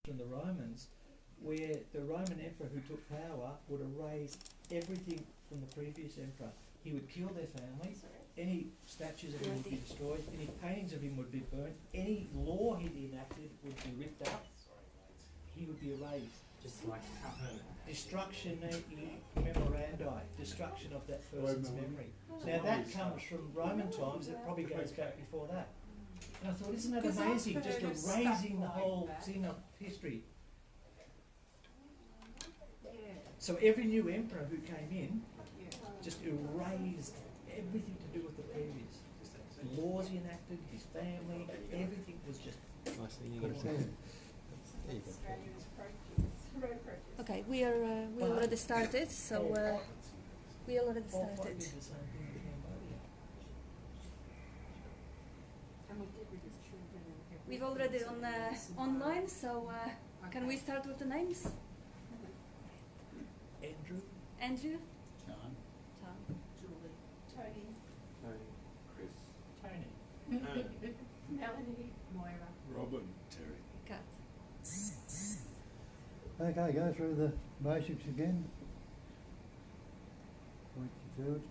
from the Romans, where the Roman emperor who took power would erase everything from the previous emperor. He would kill their family, any statues of him would be destroyed, any paintings of him would be burnt, any law he'd enacted would be ripped up, he would be erased. Just like Destruction memorandi, destruction of that person's memory. Now that comes from Roman times, it probably goes back before that. And I thought, isn't that amazing, just erasing the whole thing of history. So every new emperor who came in just erased everything to do with the previous. The laws he enacted, his family, everything was just... Nice thing you got to say. There you go. Okay, we already started, so we already started. the same thing in Cambodia. We've already on online, so can we start with the names? Andrew, Andrew, John. Tom, Julie, Tony, Chris. Tony. Melanie, Moira, Robin, Terry. Kat. Okay, go through the basics again. Point you through it.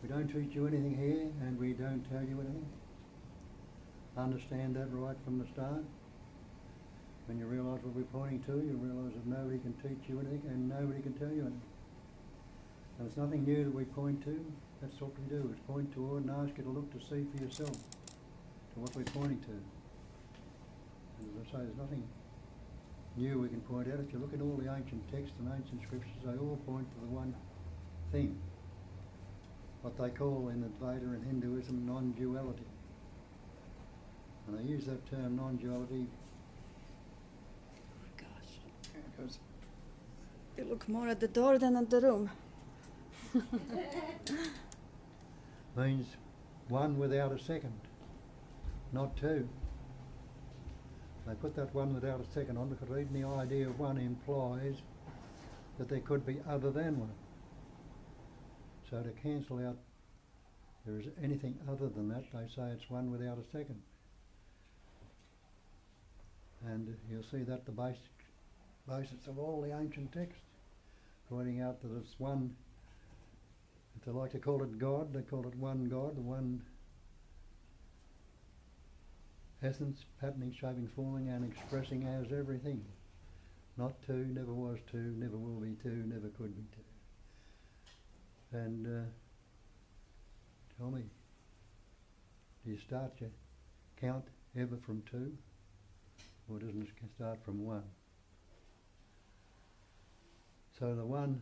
We don't teach you anything here, and we don't tell you anything. Understand that right from the start. When you realise what we're pointing to, you realise that nobody can teach you anything and nobody can tell you anything. And it's nothing new that we point to. That's what we do, is point toward and ask you to look to see for yourself to what we're pointing to. And as I say, there's nothing new we can point out. If you look at all the ancient texts and ancient scriptures, they all point to the one thing. What they call in Advaita and Hinduism non-duality. And I use that term non-duality. Oh gosh. Because You look more at the door than at the room. means one without a second, not two. They put that one without a second on because even the idea of one implies that there could be other than one. So to cancel out there is anything other than that, they say it's one without a second. And you'll see that the basis of all the ancient texts, pointing out that it's one. If they like to call it God, they call it one God, the one essence, patterning, shaping, forming and expressing as everything. Not two, never was two, never will be two, never could be two. And tell me, do you start your count ever from two? Or doesn't it start from one? So the one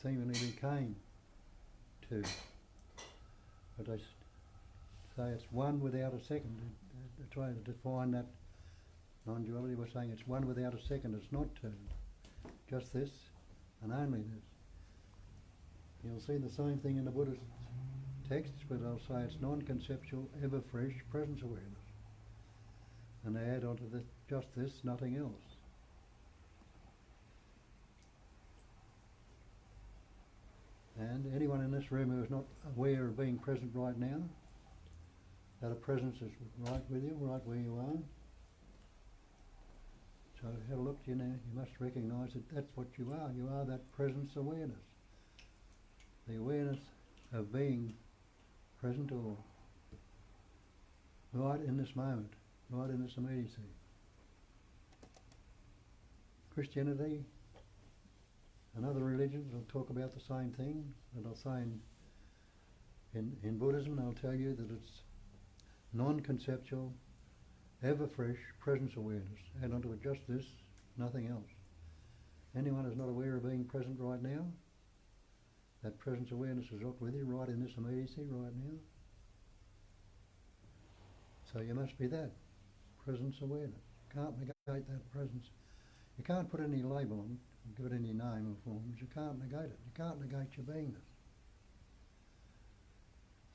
seemingly became two. But they say it's one without a second. They're trying to define that non-duality. We're saying it's one without a second. It's not two. Just this and only this. You'll see the same thing in the Buddhist texts, but they'll say it's non-conceptual, ever fresh presence awareness. And they add onto the just this, nothing else. And anyone in this room who is not aware of being present right now, that a presence is right with you, right where you are. So have a look, you know, you must recognise that that's what you are. You are that presence awareness. The awareness of being present or right in this moment, right in this immediacy. Christianity and other religions will talk about the same thing, but they'll say in Buddhism they'll tell you that it's non-conceptual, ever fresh presence awareness. Add onto it just this, nothing else. Anyone who's not aware of being present right now, that presence awareness is up with you right in this immediacy right now. So you must be that presence awareness. You can't negate that presence. You can't put any label on it, give it any name or form, but you can't negate it. You can't negate your beingness.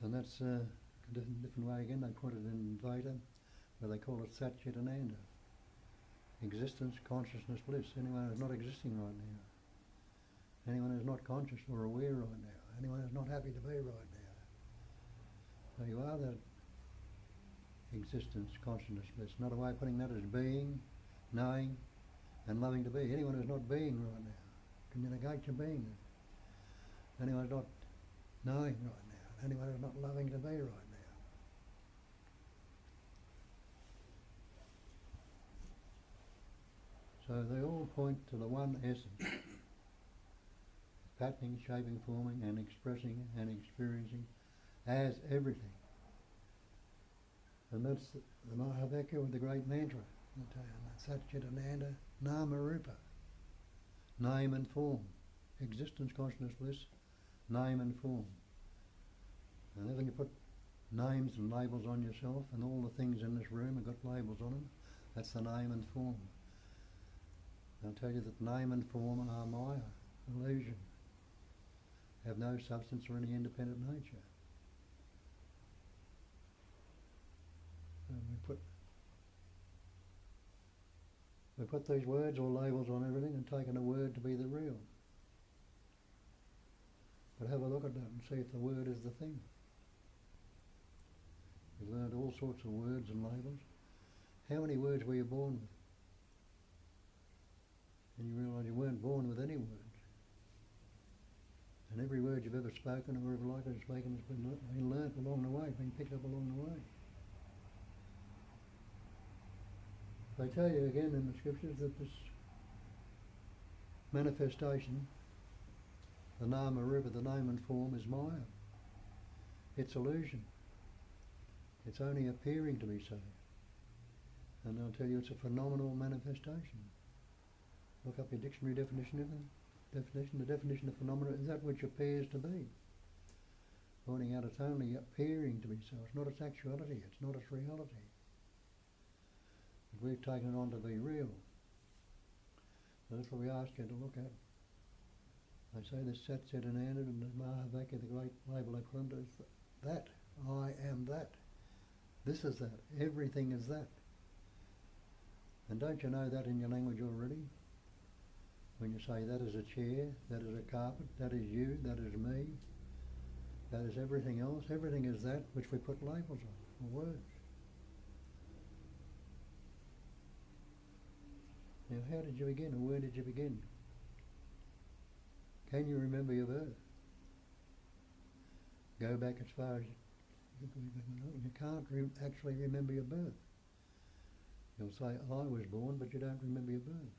And that's a different way again. They put it in Veda, where they call it Satchitananda. Existence, consciousness, bliss. Anyone who's not existing right now. Anyone who's not conscious or aware right now. Anyone who's not happy to be right now. So you are that existence, consciousness, bliss. Another way of putting that is being, knowing and loving to be. Anyone who's not being right now can negate your being. Anyone who's not knowing right now, anyone who's not loving to be right now. So they all point to the one essence, patterning, shaping, forming and expressing and experiencing as everything. And that's the Mahavakya with the great mantra, Satchitananda Nama Rupa, name and form, existence, consciousness, bliss, name and form. And then you put names and labels on yourself, and all the things in this room have got labels on them, that's the name and form. I'll tell you that name and form are Maya, illusion, have no substance or any independent nature. And we put these words or labels on everything and taken a word to be the real. But have a look at that and see if the word is the thing. You've learned all sorts of words and labels. How many words were you born with? And you realise you weren't born with any words. And every word you've ever spoken or ever likely to speak has been learnt along the way, been picked up along the way. They tell you again in the scriptures that this manifestation, the Nama Rupa, the name and form, is Maya. It's illusion. It's only appearing to be so. And they'll tell you it's a phenomenal manifestation. Look up your dictionary definition of it. The definition of phenomena is that which appears to be. Pointing out it's only appearing to be so. It's not its actuality, it's not its reality. But we've taken it on to be real. So that's what we ask you to look at. They say this Satchitananda and the Mahavakya, the great label they put under, is that. I am that. This is that. Everything is that. And don't you know that in your language already? When you say that is a chair, that is a carpet, that is you, that is me, that is everything else. Everything is that which we put labels on, or words. Now how did you begin, or where did you begin? Can you remember your birth? Go back as far as you can't actually remember your birth. You'll say, I was born, but you don't remember your birth.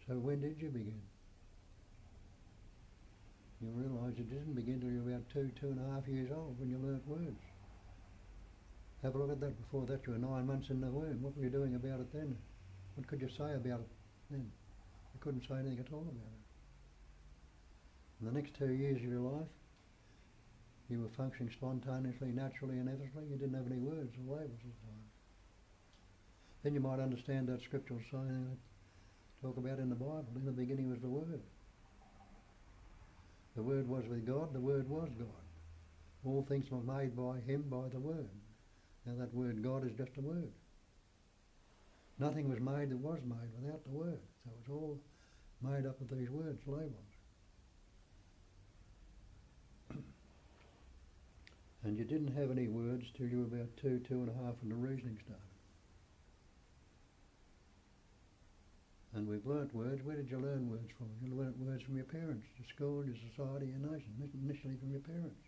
So when did you begin? You'll realise you didn't begin till you were about 2.5 years old when you learnt words. Have a look at that. Before that you were 9 months in the womb. What were you doing about it then? What could you say about it then? You couldn't say anything at all about it. In the next 2 years of your life, you were functioning spontaneously, naturally and effortlessly. You didn't have any words or labels at the time. Then you might understand that scriptural saying that talk about in the Bible. In the beginning was the Word. The Word was with God, the Word was God. All things were made by Him, by the Word. Now that word God is just a word. Nothing was made that was made without the Word. So it's all made up of these words, labels. And you didn't have any words till you were about 2.5 when the reasoning started. And we've learnt words. Where did you learn words from? You learnt words from your parents, your school, your society, your nation, initially from your parents.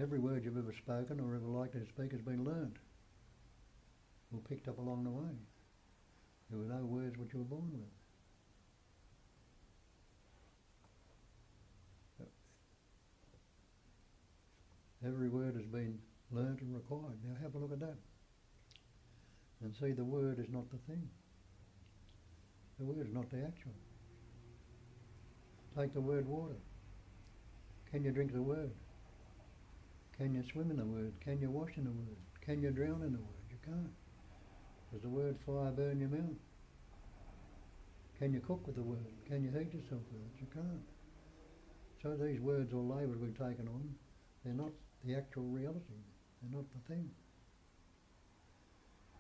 Every word you've ever spoken or ever likely to speak has been learnt or picked up along the way. There were no words which you were born with. Every word has been learnt and required. Now have a look at that. And see, the word is not the thing. The word is not the actual. Take the word water. Can you drink the word? Can you swim in the word? Can you wash in the word? Can you drown in the word? You can't. Does the word fire burn your mouth? Can you cook with the word? Can you heat yourself with it? You can't. So these words or labels we've taken on, they're not the actual reality. They're not the thing.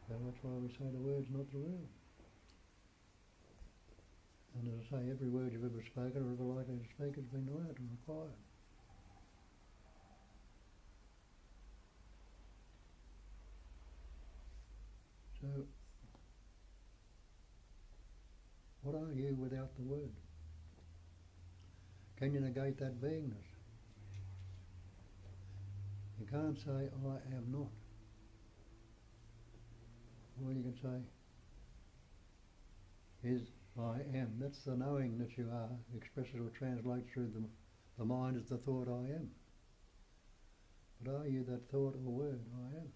So that's why we say the word's not the real. And as I say, every word you've ever spoken or ever likely to speak has been learnt and required. without the word? Can you negate that beingness? You can't say, I am not. All you can say is, I am. That's the knowing that you are, expresses or translates through the mind as the thought, I am. But are you that thought or word, I am?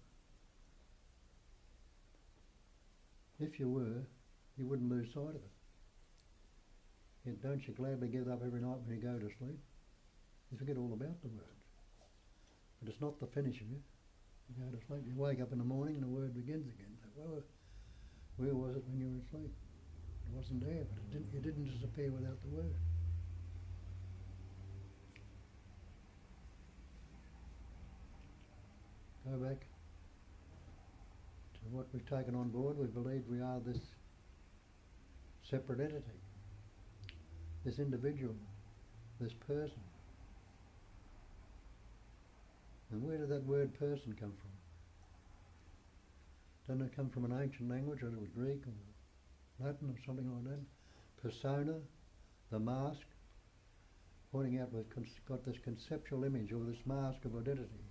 If you were, you wouldn't lose sight of it. Yet don't you gladly give up every night when you go to sleep? You forget all about the words. But it's not the finish of you. You go to sleep, you wake up in the morning and the word begins again. So, where was it when you were asleep? It wasn't there, but it didn't disappear without the word. Go back to what we've taken on board. We believe we are this separate entity, this individual, this person. And where did that word person come from? Doesn't it come from an ancient language, or it was Greek or Latin or something like that? Persona, the mask, pointing out we've got this conceptual image or this mask of identity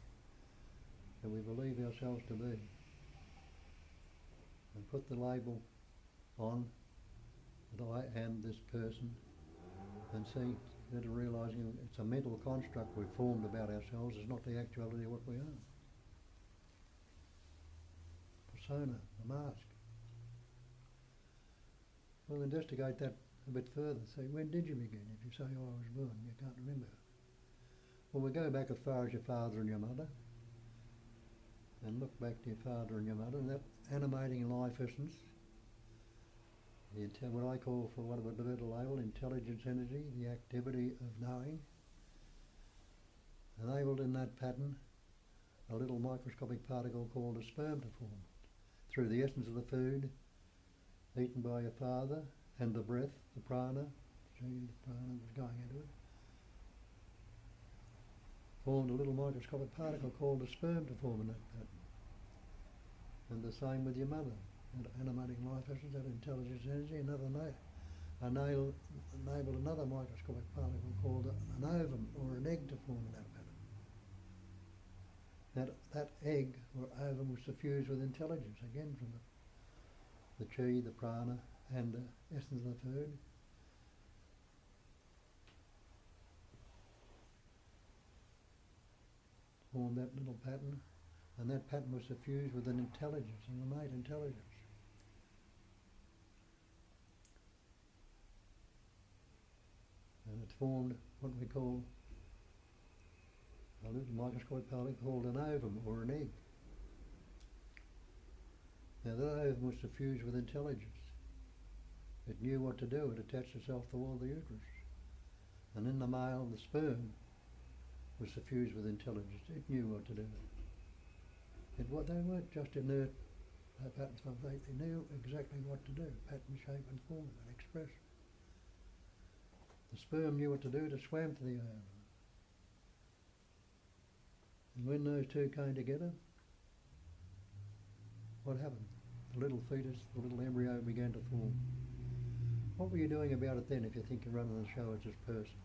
that we believe ourselves to be. And put the label on that I am this person, and see that realising it's a mental construct we've formed about ourselves, is not the actuality of what we are. Persona, the mask. We'll investigate that a bit further. Say, when did you begin? If you say, I was born, you can't remember. Well, we go back as far as your father and your mother, and look back to your father and your mother, and that animating life essence, what I call, for want of a better label, intelligence energy, the activity of knowing, enabled in that pattern a little microscopic particle called a sperm to form through the essence of the food eaten by your father and the breath, the prana, the prana was going into it, formed a little microscopic particle called a sperm to form in that pattern. And the same with your mother. That animating life essence, that intelligence energy, enabled another microscopic particle called an ovum or an egg to form in that pattern. That egg or ovum was suffused with intelligence, again from the chi, the prana, and the essence of the food. Formed that little pattern, and that pattern was suffused with an intelligence, an innate intelligence. And it formed what we call a little microscopic particle called an ovum or an egg. Now that ovum was suffused with intelligence. It knew what to do. It attached itself to the wall of the uterus. And in the male, the sperm was suffused with intelligence. It knew what to do. They weren't just inert patterns. They knew exactly what to do, pattern, shape and form and express. The sperm knew what to do. It swam to the ovum. And when those two came together, what happened? The little fetus, the little embryo began to form. What were you doing about it then if you think you're running the show as this person?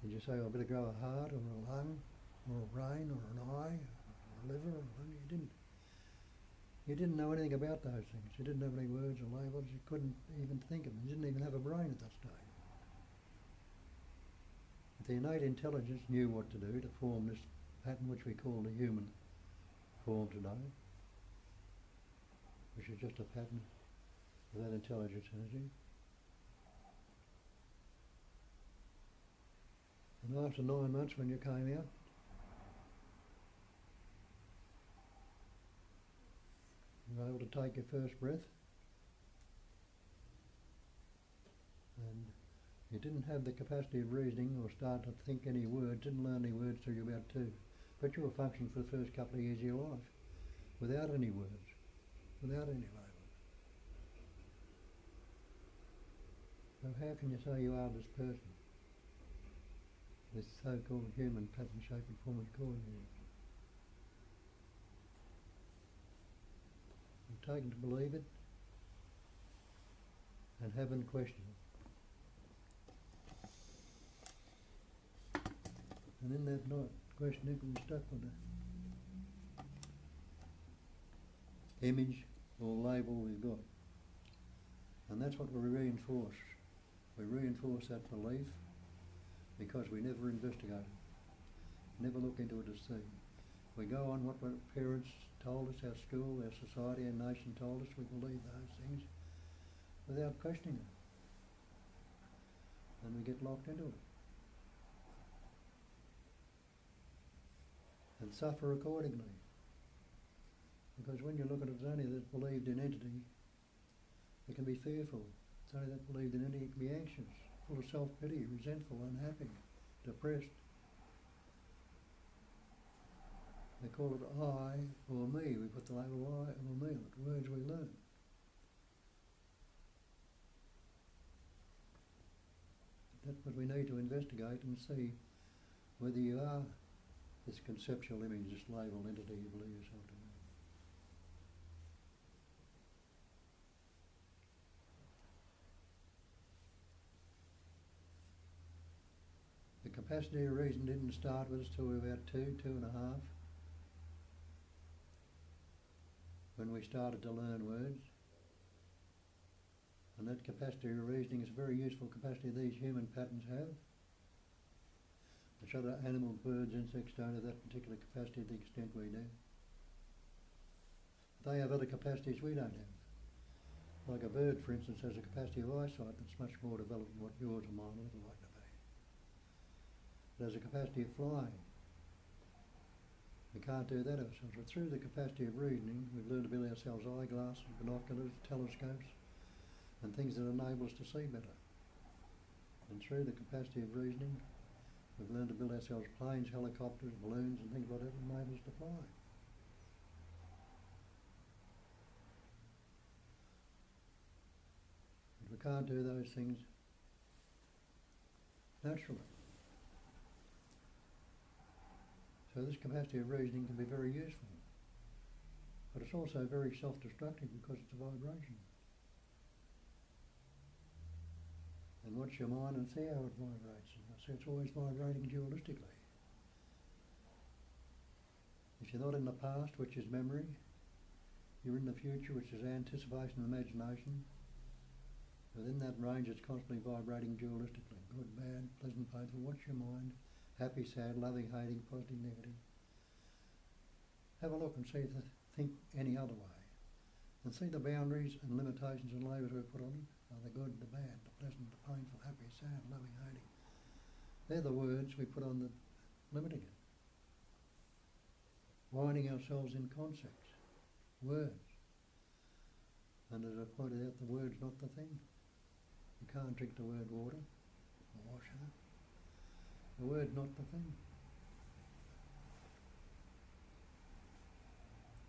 Did you say, I better grow a heart or a lung or a brain or an eye or a liver or a lung? You didn't. You didn't know anything about those things. You didn't have any words or labels. You couldn't even think of them. You didn't even have a brain at that stage. But the innate intelligence knew what to do to form this pattern which we call the human form today, which is just a pattern of that intelligence energy. And after 9 months when you came out, you were able to take your first breath, and you didn't have the capacity of reasoning or start to think any words, didn't learn any words till you were about 2. But you were functioning for the first couple of years of your life without any words, without any labels. So how can you say you are this person? This so-called human pattern, shape and form is called you. You've taken to believe it, and haven't questioned it. And in that not questioning it, we're stuck with the image or label we've got. And that's what we reinforce. We reinforce that belief because we never investigate it, never look into it to see. We go on what our parents told us, our school, our society, our nation told us, we believe those things without questioning it. And we get locked into it. And suffer accordingly. Because when you look at it, it's only that believed in entity that can be fearful. It's only that believed in entity that can be anxious, full of self-pity, resentful, unhappy, depressed. They call it I or me. We put the label I or me on it, words we learn. That's what we need to investigate and see whether you are this conceptual image, this label entity you believe yourself to be. The capacity of reason didn't start with us till we were about 2.5, when we started to learn words. And that capacity of reasoning is a very useful capacity these human patterns have, which other animals, birds, insects don't have that particular capacity to the extent we do. They have other capacities we don't have. Like a bird, for instance, has a capacity of eyesight that's much more developed than what yours or mine would like to be. It has a capacity of flying. We can't do that ourselves. But through the capacity of reasoning, we've learned to build ourselves eyeglasses, binoculars, telescopes, and things that enable us to see better. And through the capacity of reasoning, we've learned to build ourselves planes, helicopters, balloons, and things like that that enable us to fly. But we can't do those things naturally. So this capacity of reasoning can be very useful. But it's also very self-destructive because it's a vibration. And watch your mind and see how it vibrates. And I say it's always vibrating dualistically. If you're not in the past, which is memory, you're in the future, which is anticipation and imagination. Within that range, it's constantly vibrating dualistically. Good, bad, pleasant, painful. Watch your mind. Happy, sad, loving, hating, positive, negative. Have a look and see if they think any other way. And see the boundaries and limitations and labels we put on them. Are the good, the bad, the pleasant, the painful, happy, sad, loving, hating. They're the words we put on the limiting it. Winding ourselves in concepts, words. And as I pointed out, the word's not the thing. You can't drink the word water or wash it. The word's not the thing.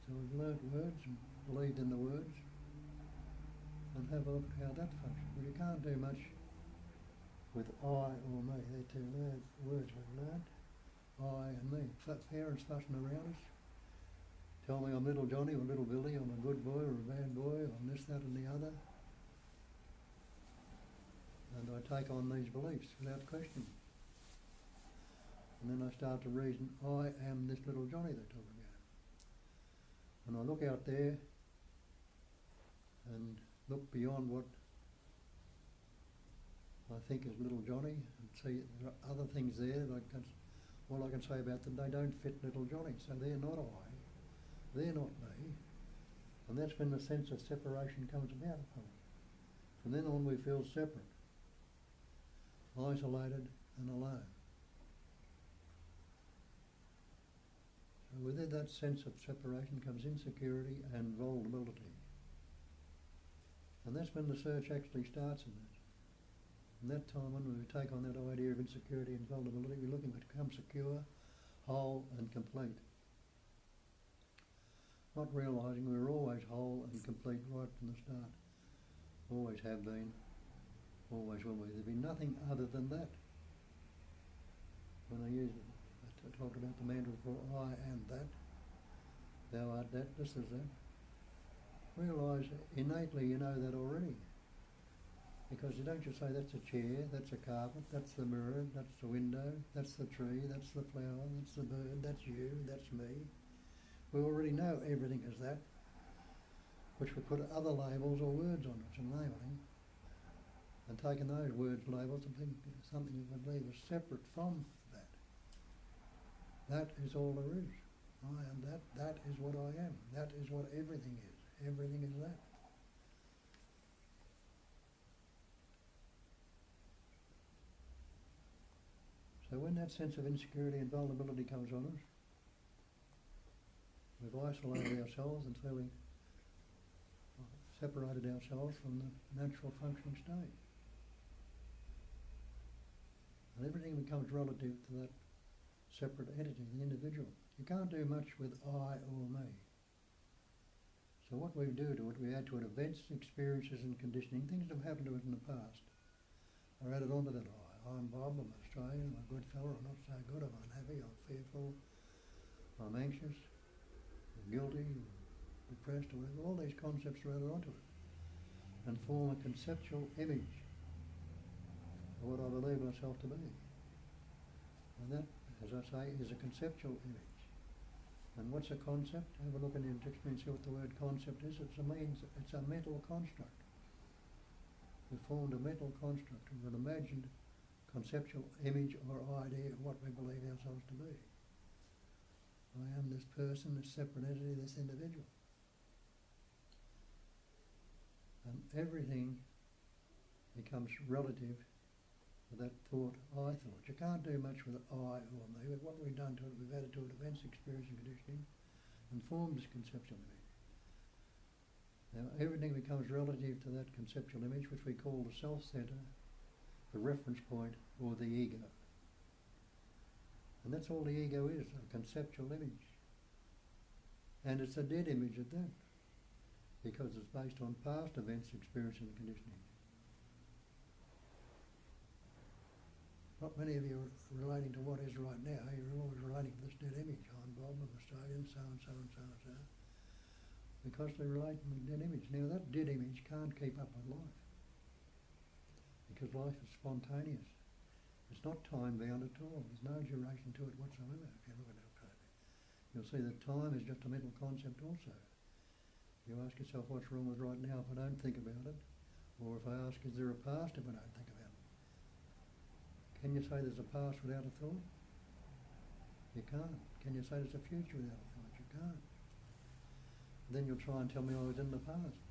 So we've learnt words and believed in the words and have a look at how that functions. Well, you can't do much with I or me. They're two words we've learned. I and me. Parents fussing around us. Tell me I'm little Johnny or little Billy, I'm a good boy or a bad boy, I'm this, that and the other. And I take on these beliefs without question. And then I start to reason, I am this little Johnny they're talking about. And I look out there and look beyond what I think is little Johnny and see there are other things there that all I can say about them, they don't fit little Johnny, so they're not I, they're not me. And that's when the sense of separation comes about upon us. From then on we feel separate, isolated and alone. So within that sense of separation comes insecurity and vulnerability. And that's when the search actually starts in that. In that time when we take on that idea of insecurity and vulnerability, we're looking to become secure, whole and complete. Not realising we're always whole and complete right from the start. Always have been, always will be. There'll be nothing other than that. When I talked about the mantra for I am that, thou art that, this is that. Realise innately you know that already. Because you don't just say that's a chair, that's a carpet, that's the mirror, that's the window, that's the tree, that's the flower, that's the bird, that's you, that's me. We already know everything is that, which we put other labels or words on it and labeling, and taking those words, labels, and thinking something you believe is separate from that. That is all there is. I am that, that is what I am, that is what everything is. Everything is that. So when that sense of insecurity and vulnerability comes on us, we've isolated ourselves until we separated ourselves from the natural functioning state. And everything becomes relative to that separate entity, the individual. You can't do much with I or me. So what we do to it, we add to it events, experiences and conditioning, things that have happened to us in the past are added onto that I. I'm Bob, I'm Australian, I'm a good fellow, I'm not so good, I'm unhappy, I'm fearful, I'm anxious, I'm guilty, I'm depressed, or whatever. All these concepts are added onto it and form a conceptual image of what I believe myself to be. And that, as I say, is a conceptual image. And what's a concept? Have a look in the dictionary and see what the word concept is. It's a mental construct. We formed a mental construct of an imagined conceptual image or idea of what we believe ourselves to be. I am this person, this separate entity, this individual. And everything becomes relative to that thought, I thought. You can't do much with I or me, but what we've done to it, we've added to it events, experience and conditioning and formed this conceptual image. Now everything becomes relative to that conceptual image, which we call the self-centre, the reference point, or the ego. And that's all the ego is, a conceptual image. And it's a dead image at that, because it's based on past events, experience and conditioning. Not many of you are relating to what is right now. You're always relating to this dead image. I'm Bob, I'm Australian, so and so and so and so. Because they relate to the dead image. Now that dead image can't keep up with life. Because life is spontaneous. It's not time bound at all. There's no duration to it whatsoever if you look at it closely. You'll see that time is just a mental concept also. You ask yourself what's wrong with right now if I don't think about it, or if I ask is there a past if I don't think about it. Can you say there's a past without a thought? You can't. Can you say there's a future without a thought? You can't. Then you'll try and tell me I was in the past.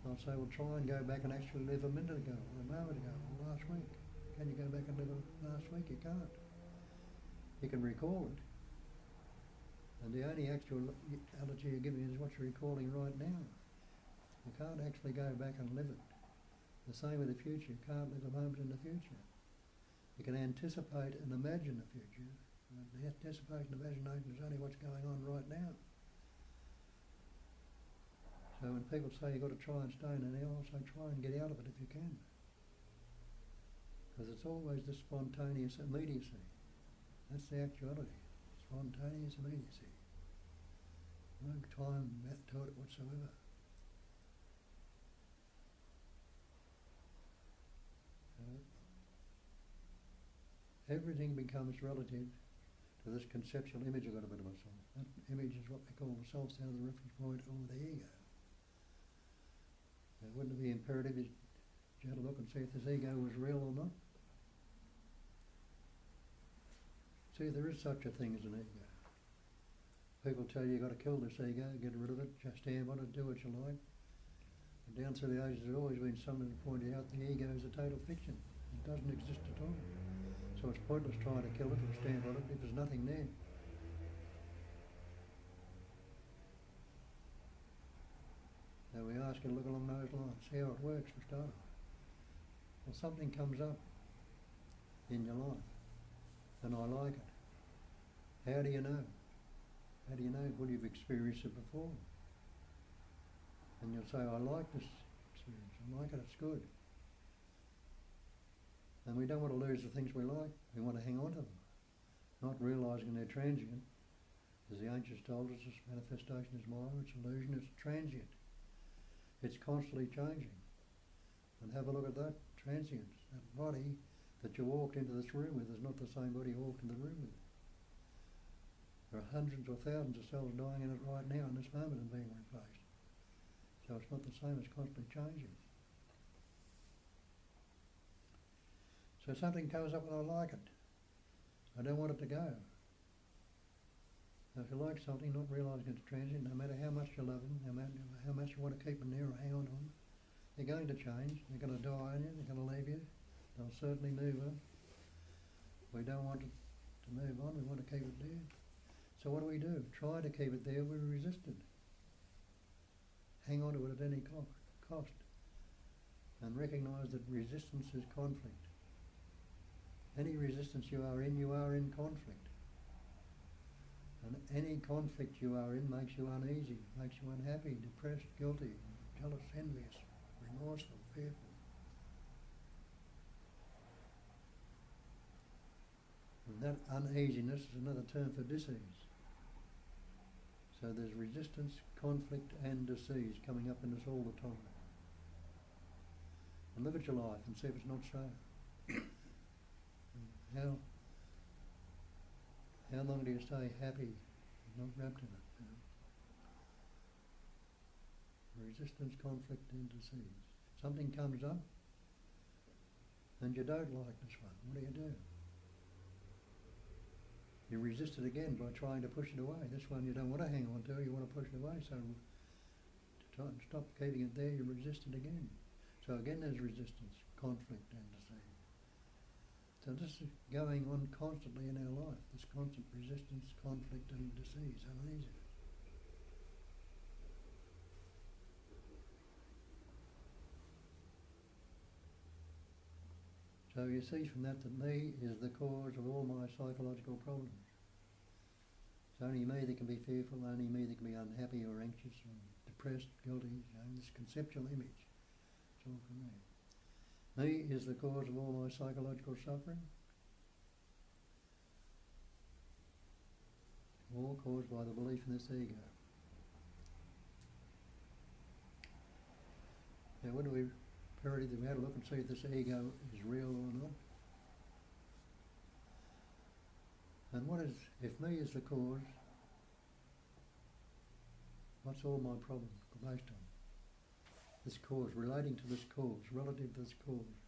I'll say, well, try and go back and actually live a minute ago, or a moment ago, or last week. Can you go back and live last week? You can't. You can recall it. And the only actuality you're giving is what you're recalling right now. You can't actually go back and live it. The same with the future. You can't live a moment in the future. You can anticipate and imagine the future. And the anticipation and imagination is only what's going on right now. So when people say you've got to try and stay in an hour, I'll say try and get out of it if you can. Because it's always the spontaneous immediacy. That's the actuality. Spontaneous immediacy. No time to it whatsoever. Everything becomes relative to this conceptual image I've got about myself. That image is what we call the self-centre, the reference point, or the ego. Now, wouldn't it be imperative that you had a look and see if this ego was real or not? See, there is such a thing as an ego. People tell you you've got to kill this ego, get rid of it, just stamp on it, do what you like. But down through the ages there's always been someone who pointed out the ego is a total fiction. It doesn't exist at all. So it's pointless trying to kill it or stamp on it if there's nothing there. Now we ask you to look along those lines, see how it works for starters. Well, something comes up in your life and I like it. How do you know? How do you know? Well, you've experienced it before. And you'll say, I like this experience, I like it, it's good. And we don't want to lose the things we like, we want to hang on to them, not realising they're transient. As the ancients told us, this manifestation is Maya, it's illusion, it's transient. It's constantly changing. And have a look at that transience. That body that you walked into this room with is not the same body you walked in the room with. There are hundreds or thousands of cells dying in it right now in this moment and being replaced. So it's not the same, it's constantly changing. So something comes up and I like it. I don't want it to go. Now if you like something, not realising it's transient, no matter how much you love them, no matter how much you want to keep them near or hang on to them, they're going to change, they're going to die on you, they're going to leave you, they'll certainly move on. We don't want it to move on, we want to keep it there. So what do? Try to keep it there, we're resisted. Hang on to it at any cost. And recognise that resistance is conflict. Any resistance you are in conflict. And any conflict you are in makes you uneasy, makes you unhappy, depressed, guilty, jealous, envious, remorseful, fearful. And that uneasiness is another term for disease. So there's resistance, conflict and disease coming up in us all the time. And look at your life and see if it's not so. How long do you stay happy, not wrapped in it? Resistance, conflict and disease. Something comes up and you don't like this one. What do? You resist it again by trying to push it away. This one you don't want to hang on to, you want to push it away. So to try and stop keeping it there, you resist it again. So again there's resistance, conflict and disease. So this is going on constantly in our life, this constant resistance, conflict and disease, uneasiness. So you see from that me is the cause of all my psychological problems. It's only me that can be fearful, only me that can be unhappy or anxious or depressed, guilty, this conceptual image. It's all from me. Me is the cause of all my psychological suffering. All caused by the belief in this ego. Now when we had a look and see if this ego is real or not. And if me is the cause, what's all my problems based on? This cause, relating to this cause, relative to this cause.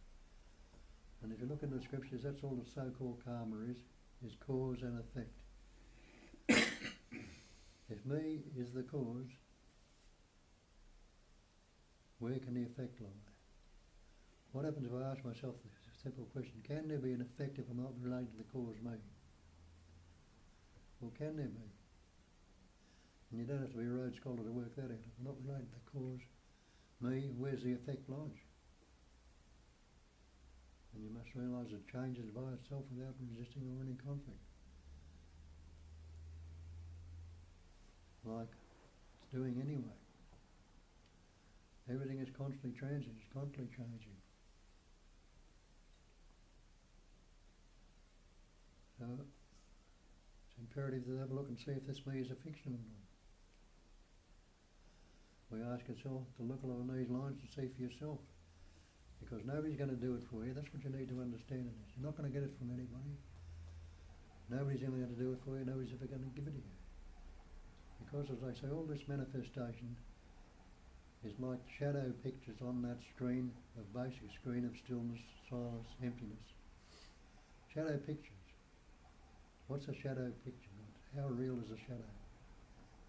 And if you look in the scriptures, that's all the so-called karma is cause and effect. If me is the cause, where can the effect lie? What happens if I ask myself the simple question, can there be an effect if I'm not related to the cause me? Or can there be? And you don't have to be a Rhodes Scholar to work that out. If I'm not related to the cause me, where's the effect lodge? And you must realise it changes by itself without resisting or any conflict. Like it's doing anyway. Everything is constantly transient, it's constantly changing. So it's imperative to have a look and see if this me is a fiction or not. We ask ourselves to look along these lines and see for yourself. Because nobody's going to do it for you. That's what you need to understand in this. You're not going to get it from anybody. Nobody's ever going to do it for you. Nobody's ever going to give it to you. Because, as I say, all this manifestation is like shadow pictures on that screen, a basic screen of stillness, silence, emptiness. Shadow pictures. What's a shadow picture? How real is a shadow?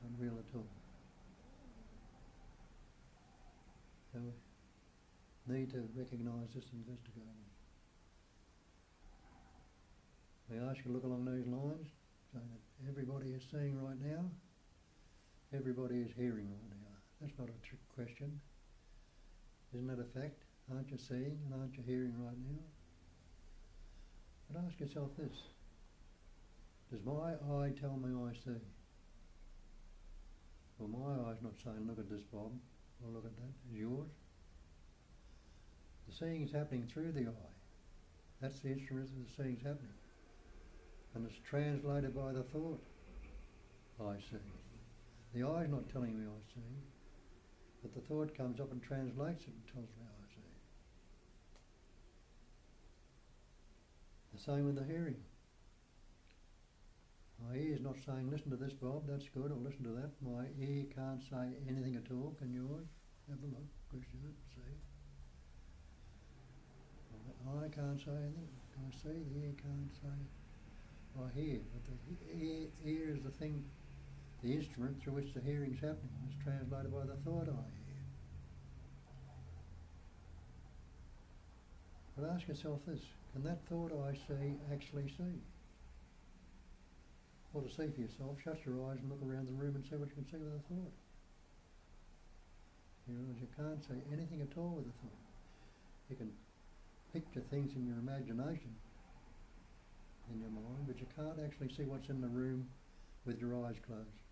Unreal at all. So we need to recognise this and investigate it. We ask you to look along those lines, so that everybody is seeing right now, everybody is hearing right now. That's not a trick question. Isn't that a fact? Aren't you seeing and aren't you hearing right now? But ask yourself this. Does my eye tell me I see? Well, my eye's not saying, look at this, Bob, or look at that. Is yours? The seeing is happening through the eye. That's the instrument that the seeing is happening. And it's translated by the thought, I see. The eye's not telling me I see, but the thought comes up and translates it and tells me I see. The same with the hearing. My ear's not saying, listen to this, Bob, that's good, or listen to that. My ear can't say anything at all. Can yours? Have a look, question it, see. My eye can't say anything. I see, the ear can't say. I hear, but the ear is the thing, the instrument through which the hearing's happening. It's translated by the thought I hear. But ask yourself this, can that thought I see actually see? Or to see for yourself, shut your eyes and look around the room and see what you can see with a thought. You realise you can't see anything at all with a thought. You can picture things in your imagination, in your mind, but you can't actually see what's in the room with your eyes closed.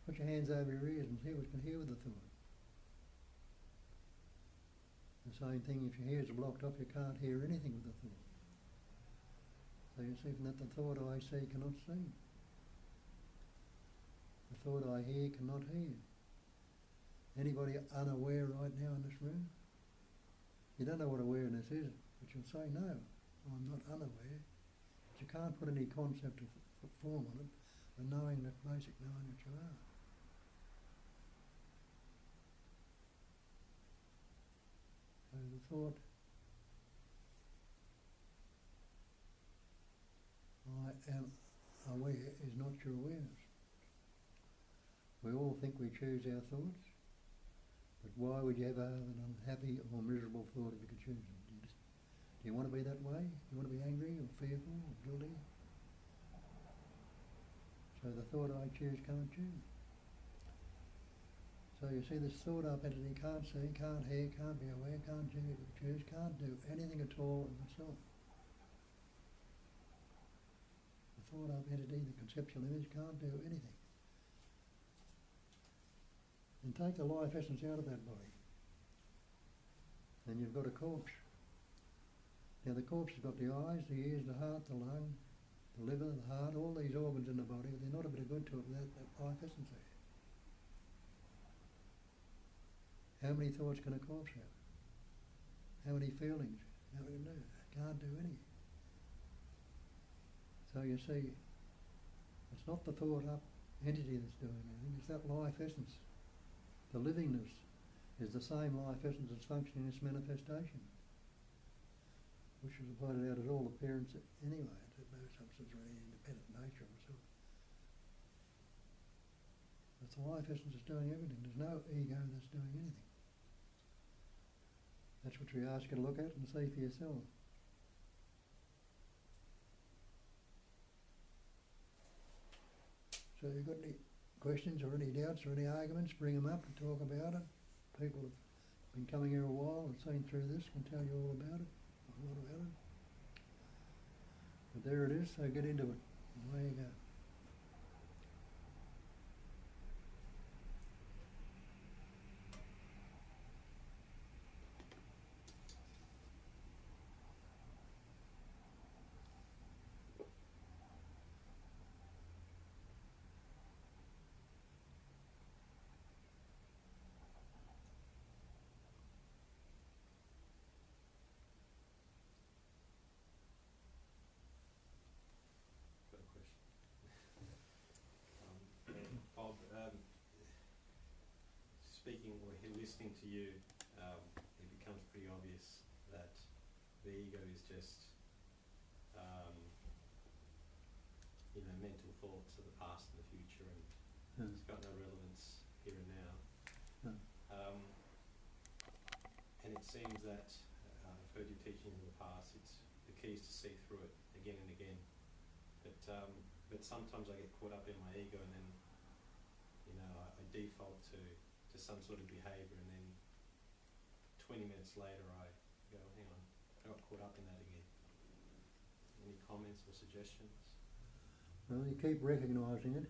Put your hands over your ears and see what you can hear with the thought. The same thing, if your ears are blocked off, you can't hear anything with the thought. So you see from that the thought I see cannot see. The thought I hear cannot hear. Anybody unaware right now in this room? You don't know what awareness is, but you'll say, no, I'm not unaware. But you can't put any concept of form on it, the knowing, that basic knowing that you are. So the thought, I am aware, is not your awareness. We all think we choose our thoughts, but why would you ever have an unhappy or miserable thought if you could choose them? Do you want to be that way? Do you want to be angry or fearful or guilty? So the thought I choose can't choose. So you see, this thought up entity can't see, can't hear, can't be aware, can't choose, can't do anything at all of itself. The thought up entity, the conceptual image, can't do anything. And take the life essence out of that body, and you've got a corpse. Now the corpse has got the eyes, the ears, the heart, the lung, the liver, the heart, all these organs in the body. They're not a bit of good to it without that life essence there. How many thoughts can a corpse have? How many feelings? How many do? Can't do any. So you see, it's not the thought up entity that's doing anything, it's that life essence. The livingness is the same life essence that's functioning in its manifestation, which is pointed out as all appearance anyway. It's no substance or any independent nature of itself. It's the life essence that's doing everything. There's no ego that's doing anything. That's what we ask you to look at and see for yourself. So you've got any questions or any doubts or any arguments, bring them up and talk about it. People have been coming here a while and seen through this, can tell you all about it, a lot about it. But there it is, so get into it. Away you go. Speaking or listening to you, it becomes pretty obvious that the ego is just, mental thoughts of the past and the future, and it's got no relevance here and now. And it seems that I've heard you teaching in the past. It's the key is to see through it again and again. But sometimes I get caught up in my ego, and then I default to some sort of behaviour, and then 20 minutes later I go, hang on, I got caught up in that again. Any comments or suggestions? Well, you keep recognising it.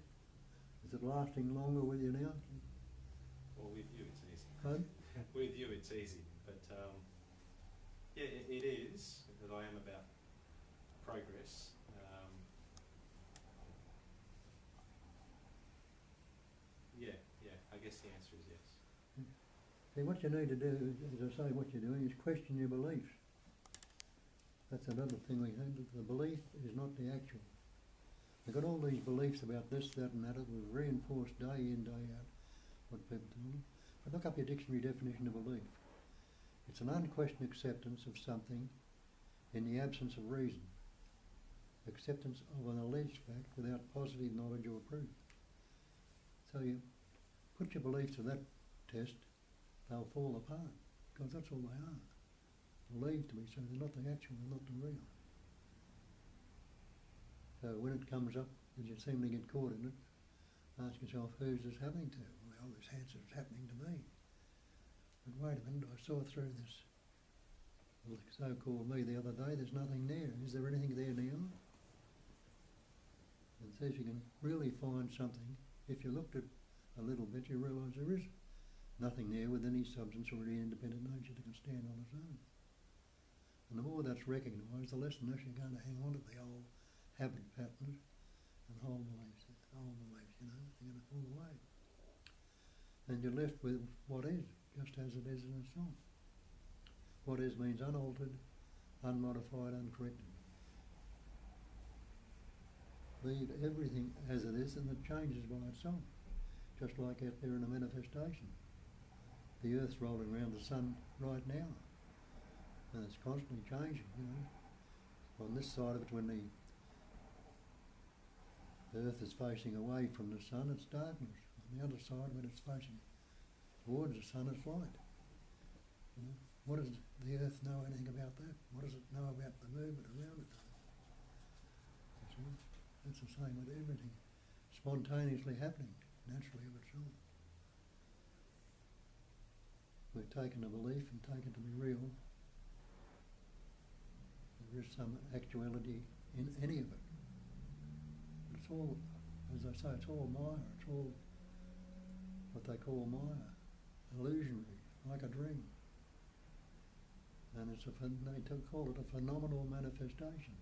Is it lasting longer with you now? Well, with you it's easy. Pardon? With you it's easy, but yeah, it is, because I am about progress. Yeah, I guess the answer is yes. See, what you need to do, as I say, what you're doing is question your beliefs. That's another thing we think, that the belief is not the actual. We've got all these beliefs about this, that and that, we've reinforced day in, day out what people tell them. But look up your dictionary definition of belief. It's an unquestioned acceptance of something in the absence of reason. Acceptance of an alleged fact without positive knowledge or proof. So you put your beliefs to that test, they'll fall apart, because that's all they are. Believed to be, so they're not the actual, they're not the real. So when it comes up, and you seem to get caught in it, ask yourself, who's this happening to? Well, this answer is happening to me. But wait a minute, I saw through this so-called me the other day, there's nothing there. Is there anything there now? And so if you can really find something, if you looked at a little bit, you realise there is nothing there with any substance or any independent nature that can stand on its own. And the more that's recognised, the less and less you're going to hang on to the old habit patterns and old beliefs, you know, they're going to fall away. And you're left with what is, just as it is in a song. What is means unaltered, unmodified, uncorrected. Leave everything as it is and it changes by itself, just like out there in a manifestation. The earth's rolling around the sun right now, and it's constantly changing, you know. On this side of it, when the earth is facing away from the sun, it's darkness. On the other side, when it's facing towards the sun, it's light. You know, what does the earth know anything about that? What does it know about the movement around it? That's the same with everything, spontaneously happening, naturally of itself. We've taken a belief and taken it to be real. There is some actuality in any of it. It's all, as I say, it's all Maya, it's all what they call Maya, illusionary, like a dream. And it's they call it a phenomenal manifestation.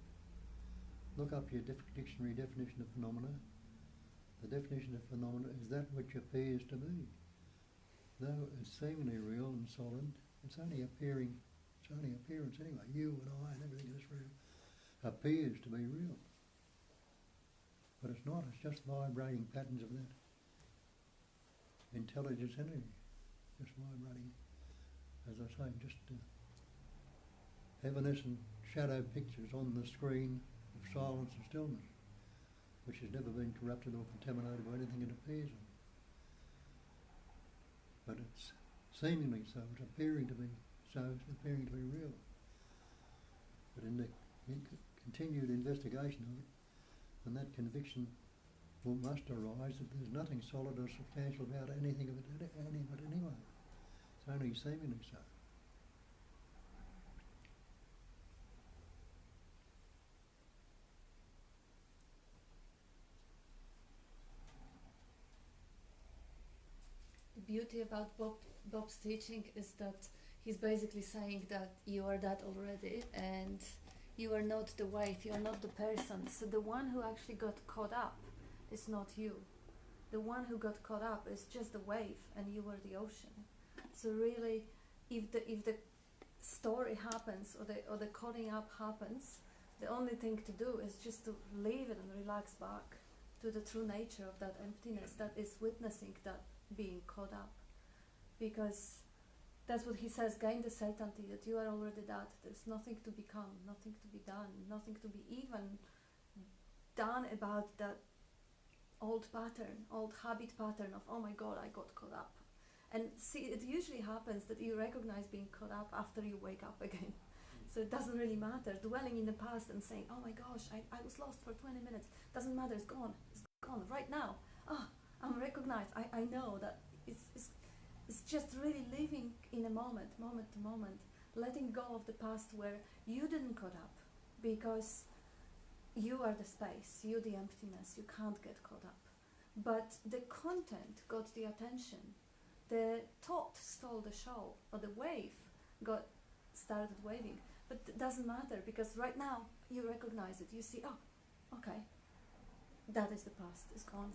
Look up your dictionary definition of phenomena. The definition of phenomena is that which appears to be. Though it's seemingly real and solid, it's only appearance anyway. You and I and everything in this room appears to be real. But it's not, it's just vibrating patterns of that intelligence energy. Just vibrating, as I say, just evanescent shadow pictures on the screen of silence and stillness, which has never been corrupted or contaminated by anything it appears on. But it's seemingly so, it's appearing to be so, it's appearing to be real. But in the continued investigation of it, and that conviction must arise that there's nothing solid or substantial about anything of it, anyway. It's only seemingly so. The beauty about Bob's teaching is that he's basically saying that you are that already and you are not the wave, you are not the person. So the one who actually got caught up is not you. The one who got caught up is just the wave and you are the ocean. So really, if the story happens or the caught up happens, the only thing to do is just to leave it and relax back to the true nature of that emptiness that is witnessing that being caught up. Because that's what he says, gain the certainty that you are already that. There's nothing to become, nothing to be done, nothing to be even done about that old pattern, old habit pattern of, oh my God, I got caught up. And see, it usually happens that you recognize being caught up after you wake up again. So it doesn't really matter. Dwelling in the past and saying, oh my gosh, I was lost for 20 minutes. Doesn't matter, it's gone right now. I'm recognized. I know that it's just really living in a moment to moment, letting go of the past where you didn't caught up because you are the space, you the emptiness, you can't get caught up. But the content got the attention. The thought stole the show, or the wave started waving. But it doesn't matter because right now you recognize it. You see, oh, okay, that is the past, it's gone.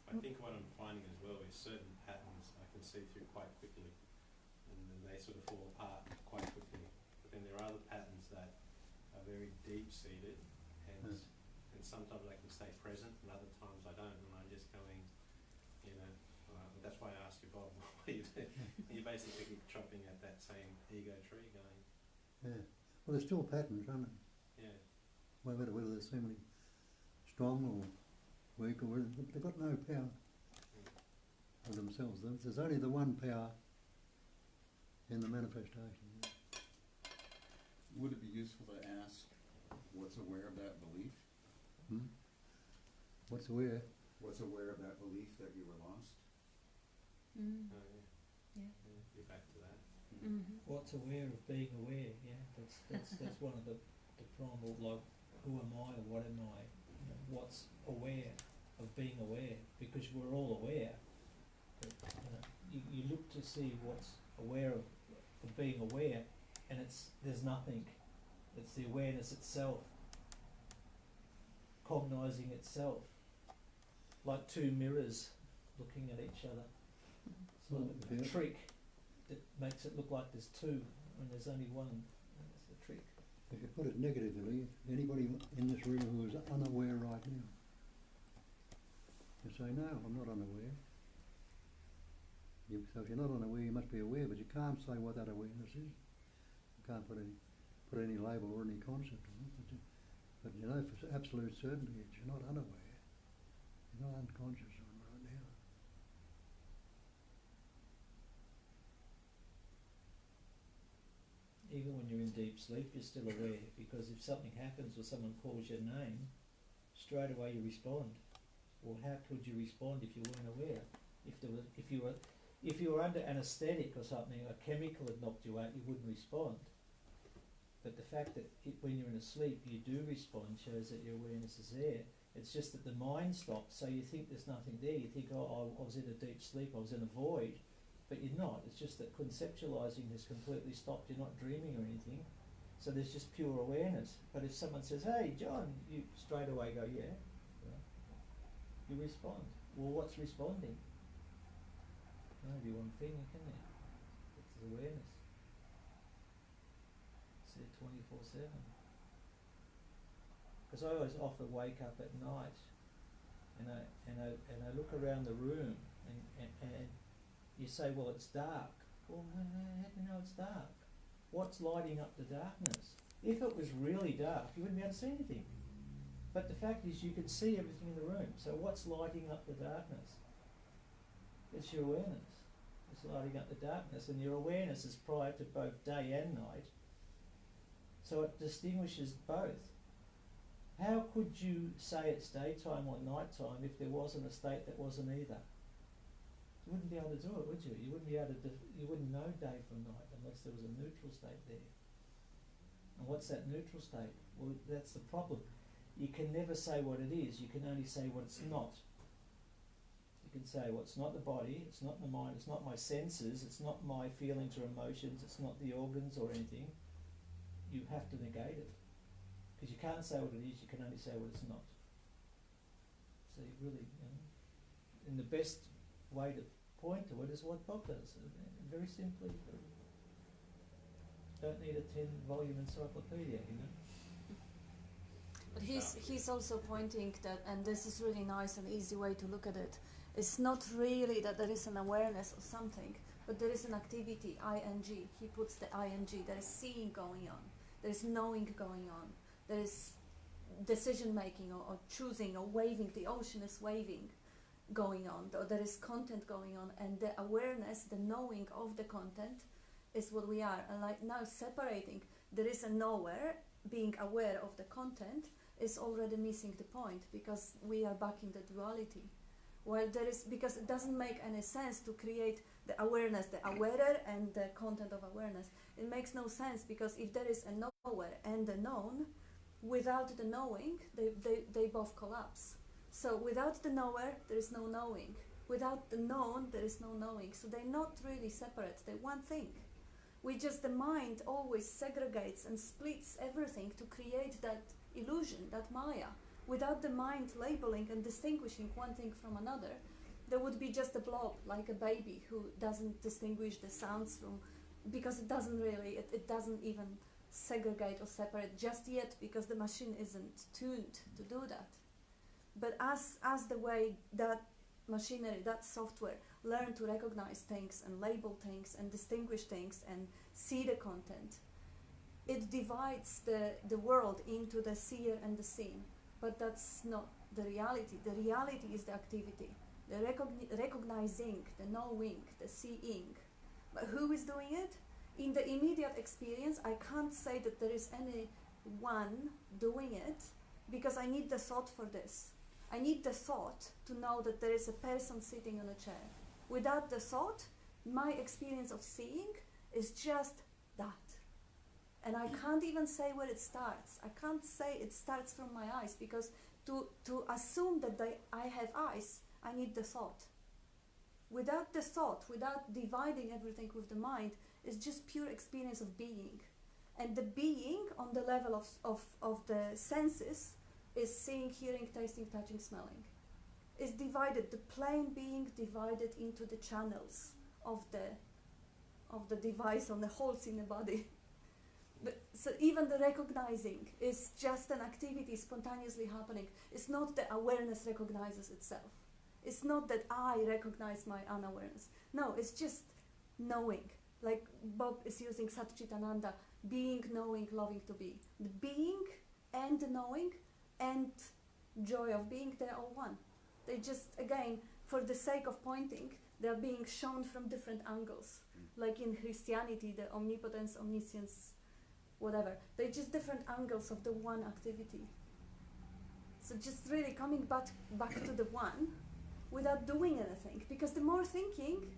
I think what I'm finding as well is certain patterns I can see through quite quickly, and then they sort of fall apart quite quickly. But then there are other patterns that are very deep-seated, and Mm. and sometimes I can stay present, and other times I don't, and I'm just going, you know, that's why I asked you, Bob, what do you do? And you basically keep chopping at that same ego tree, going, Yeah. Well, there's still patterns, aren't there? yeah, Whether they're seemingly strong or weak or whether, they've got no power of themselves. There's only the one power in the manifestation. Would it be useful to ask what's aware of that belief? Hmm? What's aware? What's aware of that belief that you were lost? Mm. oh yeah, Yeah. yeah, you're back to that. Mm-hmm. What's aware of being aware? Yeah, that's one of the primal, like, who am I or what am I? You know, what's aware of being aware? Because we're all aware. But, you know, you look to see what's aware of being aware, and there's nothing. It's the awareness itself, cognising itself, like two mirrors looking at each other. It's Well, like a yeah. trick that makes it look like there's two when there's only one. That's the trick. If you put it negatively, anybody in this room who is unaware right now, you say, no, I'm not unaware. So if you're not unaware, you must be aware, but you can't say what that awareness is. You can't put any label or any concept on it. But you know for absolute certainty that you're not unaware. You're not unconscious right now. Even when you're in deep sleep, you're still aware, because if something happens or someone calls your name, straight away you respond. Well, how could you respond if you weren't aware? If you were under anaesthetic or something, a chemical had knocked you out, you wouldn't respond. But the fact that when you're in a sleep you do respond shows that your awareness is there. It's just that the mind stops, so you think there's nothing there. You think, oh, I was in a deep sleep, I was in a void. But you're not. It's just that conceptualising has completely stopped. You're not dreaming or anything. So there's just pure awareness. But if someone says, hey, John, you straight away go, yeah. You respond. Well, what's responding? Only one thing, isn't there? It's awareness. It's there 24/7. Because I always often wake up at night, and I look around the room, and you say, well, it's dark. Well, how do you know it's dark? What's lighting up the darkness? If it was really dark, you wouldn't be able to see anything. But the fact is, you can see everything in the room. So what's lighting up the darkness? It's your awareness. It's lighting up the darkness, and your awareness is prior to both day and night. So it distinguishes both. How could you say it's daytime or nighttime if there wasn't a state that wasn't either? You wouldn't be able to do it, would you? You wouldn't be able to. You wouldn't know day from night unless there was a neutral state there. And what's that neutral state? Well, that's the problem. You can never say what it is. You can only say what it's not. You can say, well, it's not the body, it's not the mind, it's not my senses, it's not my feelings or emotions, it's not the organs or anything. You have to negate it. Because you can't say what it is, you can only say what it's not. So you really, and the best way to point to it is what Bob does. Very simply, don't need a 10-volume encyclopedia, But he's also pointing that, and this is really nice and easy way to look at it. It's not really that there is an awareness of something, but there is an activity, ing. He puts the ing. There is seeing going on. There is knowing going on. There is decision making or choosing or waving. The ocean is waving going on. There is content going on, and the awareness, the knowing of the content is what we are. And like now separating, there is a knower, being aware of the content is already missing the point, because we are back in the duality. While there is, because it doesn't make any sense to create the awareness, the awarer and the content of awareness. It makes no sense, because if there is a knower and a known, without the knowing, they both collapse. So without the knower, there is no knowing. Without the known, there is no knowing. So they're not really separate, they're one thing. The mind always segregates and splits everything to create that illusion, that Maya. Without the mind labeling and distinguishing one thing from another, there would be just a blob, like a baby who doesn't distinguish the sounds from, because it doesn't really, it doesn't even segregate or separate just yet, because the machine isn't tuned to do that. But as the way that machinery, that software, learn to recognize things and label things and distinguish things and see the content, it divides the world into the seer and the seen. But that's not the reality. The reality is the activity, the recognizing, the knowing, the seeing. But who is doing it? In the immediate experience, I can't say that there is anyone doing it, because I need the thought for this. I need the thought to know that there is a person sitting on a chair. Without the thought, my experience of seeing is just that. And I can't even say where it starts. I can't say it starts from my eyes, because to assume that I have eyes, I need the thought. Without the thought, without dividing everything with the mind, is just pure experience of being. And the being on the level of the senses is seeing, hearing, tasting, touching, smelling. Is divided, the plain being divided into the channels of the device on the holes in the body. But, so even the recognizing is just an activity spontaneously happening. It's not that awareness recognizes itself. It's not that I recognize my unawareness. No, it's just knowing. Like Bob is using Satchitananda, being, knowing, loving to be. The being and the knowing and joy of being, they're all one. They just, again, for the sake of pointing, they're being shown from different angles. Like in Christianity, the omnipotence, omniscience, whatever. They're just different angles of the one activity. So just really coming back to the one without doing anything. Because the more thinking,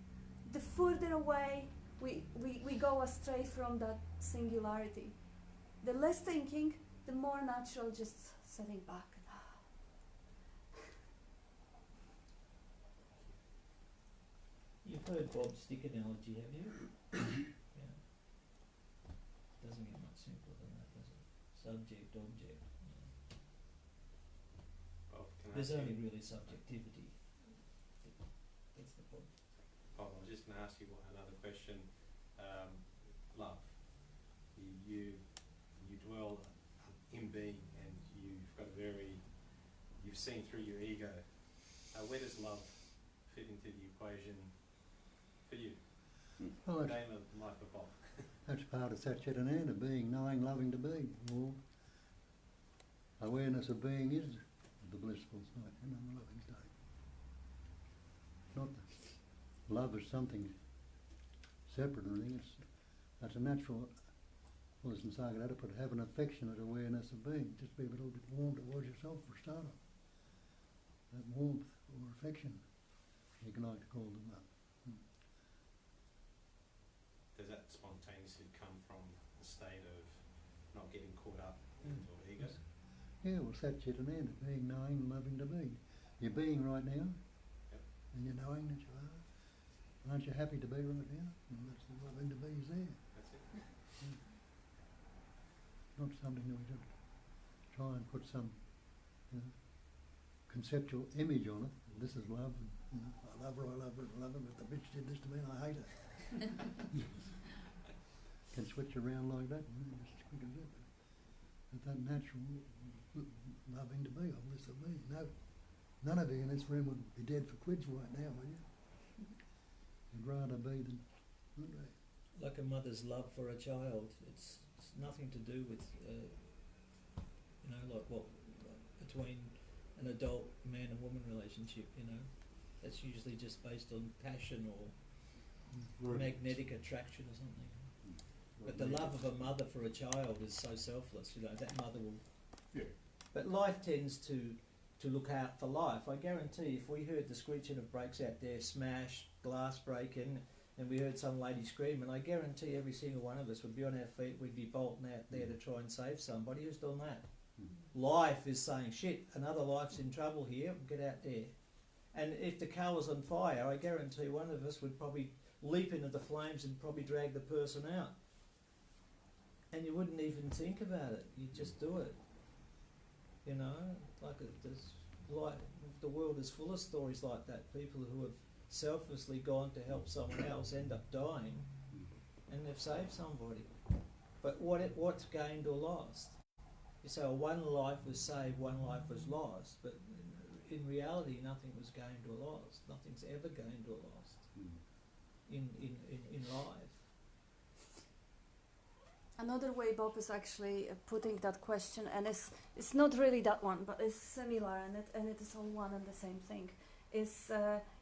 the further away we go astray from that singularity. The less thinking, the more natural just sitting back. You've heard Bob's stick analogy, have you? Yeah. Doesn't get much simpler than that, does it? Subject, object. Yeah. Bob, can I There's ask only you, really subjectivity. That's the point. Bob, I was just going to ask you another question. Love. You dwell in being, and you've seen through your ego. Where does love fit into the equation for you? Well, The name of life of Bob. that's part of Satchitananda, being, knowing, loving to be. Or awareness of being is the blissful state, the loving state. Not that love is something separate or anything. That's a natural, well, as in Sagarada put, have an affectionate awareness of being. Just be a little bit warm towards yourself for a starter. That warmth or affection, you can like to call them that. Does that spontaneously come from the state of not getting caught up in your ego? Yeah, well, Satchitananda, being, knowing, loving to be. You're being right now, and you're knowing that you are. Aren't you happy to be right now? And that's the loving to be is there. That's it. Not something that we just try and put some conceptual image on it. This is love. And, I love her, I love her, I love her, but the bitch did this to me and I hate her. Can switch around like that, just as quick as that. But that natural loving to be, oh, this of me. No, none of you in this room would be dead for quids right now, would you? You'd rather be than not be. Like a mother's love for a child, it's nothing to do with, like what between an adult man and woman relationship. That's usually just based on passion or magnetic attraction or something. But the love of a mother for a child is so selfless. That mother will. Yeah. But life tends to look out for life. I guarantee, if we heard the screeching of brakes out there, smash, glass breaking, and we heard some lady screaming, I guarantee every single one of us would be on our feet, we'd be bolting out there to try and save somebody. Who's done that? Life is saying, shit, another life's in trouble here, get out there. And if the car was on fire, I guarantee one of us would probably leap into the flames and probably drag the person out. And you wouldn't even think about it, you'd just do it. The world is full of stories like that. People who have selflessly gone to help someone else end up dying, and they've saved somebody. But what's gained or lost? So one life was saved, one life was lost, but in reality nothing was gained or lost. Nothing's ever gained or lost in life. Another way Bob is actually putting that question, and it's not really that one, but it's similar, and it is all one and the same thing, is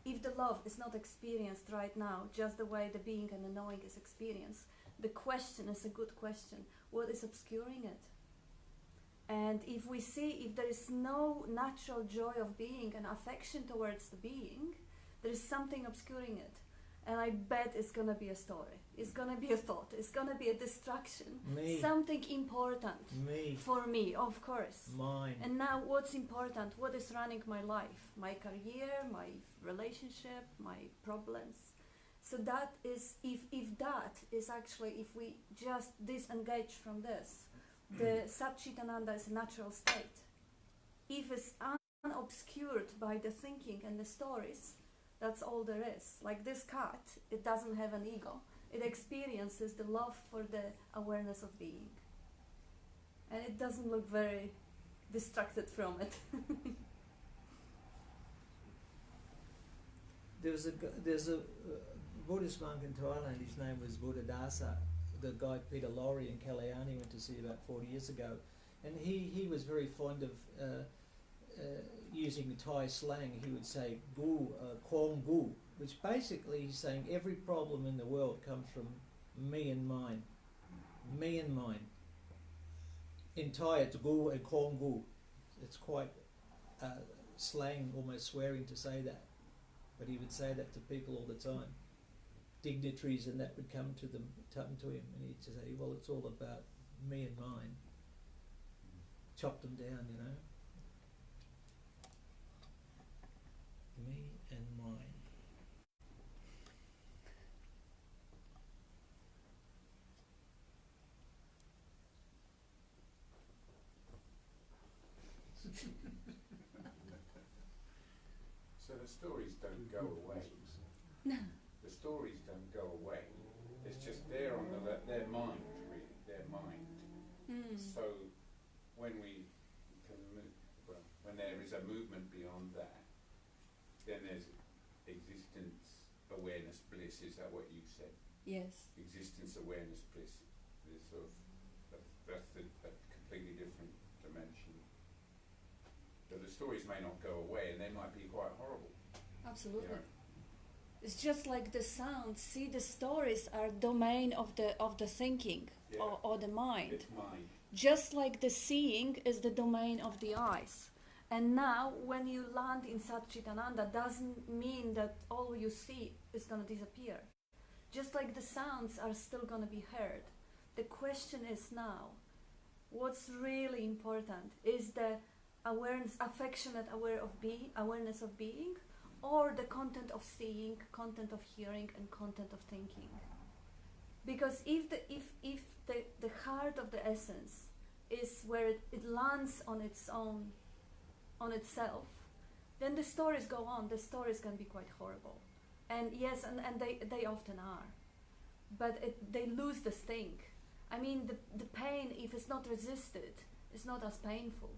if the love is not experienced right now, just the way the being and the knowing is experienced, the question is a good question. What is obscuring it? And if we see, if there is no natural joy of being and affection towards the being, there is something obscuring it. And I bet it's going to be a story. It's going to be a thought. It's going to be a distraction. Me. Something important. Me. For me, of course. Mine. And now what's important? What is running my life? My career, my relationship, my problems. So that is, if that is actually, if we just disengage from this, the Satchitananda is a natural state. If it's unobscured by the thinking and the stories, that's all there is. Like this cat, it doesn't have an ego. It experiences the love for the awareness of being. And it doesn't look very distracted from it. There's a Buddhist monk in Thailand, his name was Buddhadasa, the guy Peter Lorre in Kalyani went to see about 40 years ago. And he was very fond of using Thai slang. He would say gu, kwong gu, which basically he's saying every problem in the world comes from me and mine. Me and mine. In Thai it's gu and kwong gu. It's quite slang, almost swearing to say that. But he would say that to people all the time. Dignitaries and that would come to him, and he'd say, well, it's all about me and mine. Chop them down, you know. Me and mine. So the stories don't go away. No. The stories don't go away. It's just there on their mind, really, their mind. So when we can move, well, when there is a movement beyond that, then there's existence, awareness, bliss. Is that what you said? Yes. Existence, awareness, bliss. There's sort of that's a completely different dimension. So the stories may not go away, and they might be quite horrible. Absolutely. You know? It's just like the sound. See, the stories are domain of the thinking, Yeah. or the mind. It's mind. Just like the seeing is the domain of the eyes. And now, when you land in Satchitananda, doesn't mean that all you see is going to disappear. Just like the sounds are still going to be heard. The question is now, what's really important is the awareness, affectionate awareness of being, or the content of seeing, content of hearing, and content of thinking. Because if the heart of the essence is where it lands on its own, on itself, then the stories go on. The stories can be quite horrible, and yes, and they often are, but they lose the sting. I mean, the pain, if it's not resisted, is not as painful.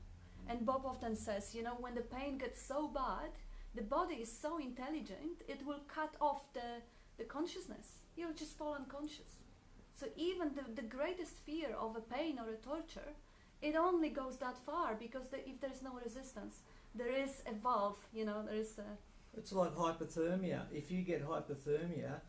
And Bob often says, you know, when the pain gets so bad, the body is so intelligent, it will cut off the consciousness. You'll just fall unconscious. So even the greatest fear of a pain or a torture, it only goes that far, because if there's no resistance, there is a valve, you know, there is a... It's like hypothermia. If you get hypothermia,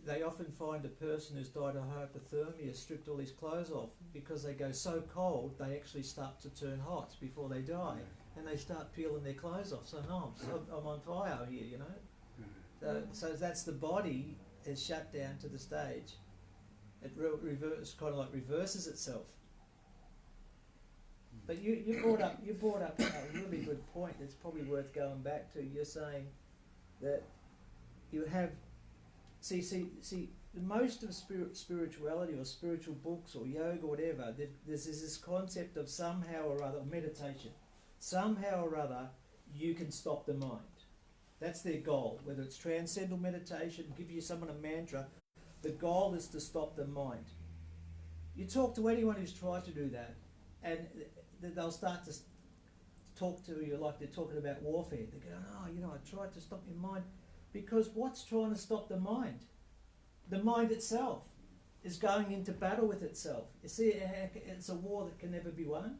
they often find a person who's died of hypothermia stripped all his clothes off, because they go so cold they actually start to turn hot before they die, and they start peeling their clothes off. So no, I'm on fire here, you know. So that's the body is shut down to the stage. It kind of like reverses itself. But you brought up a really good point that's probably worth going back to. You're saying that you have see most of spirituality or spiritual books or yoga or whatever, there's this concept of somehow or other, meditation, somehow or other you can stop the mind. That's their goal, whether it's transcendental meditation, give you someone a mantra. The goal is to stop the mind. You talk to anyone who's tried to do that, and they'll start to talk to you like they're talking about warfare. They're going, oh, you know, I tried to stop your mind. Because what's trying to stop the mind? The mind itself is going into battle with itself. You see, it's a war that can never be won.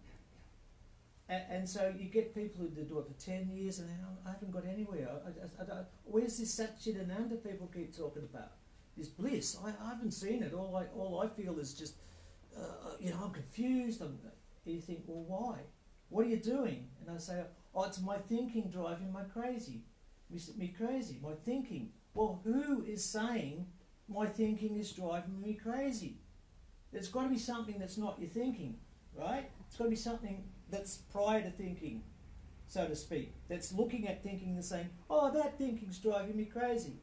And so you get people who do it for 10 years and I haven't got anywhere. Where's this Satchitananda people keep talking about? This bliss. I haven't seen it. All I feel is just, you know, I'm confused. And you think, well, why? What are you doing? And I say, oh, it's my thinking driving me crazy. Me crazy, my thinking. Well, who is saying my thinking is driving me crazy? There's got to be something that's not your thinking, right? It's got to be something that's prior to thinking, so to speak, that's looking at thinking and saying, oh, that thinking's driving me crazy,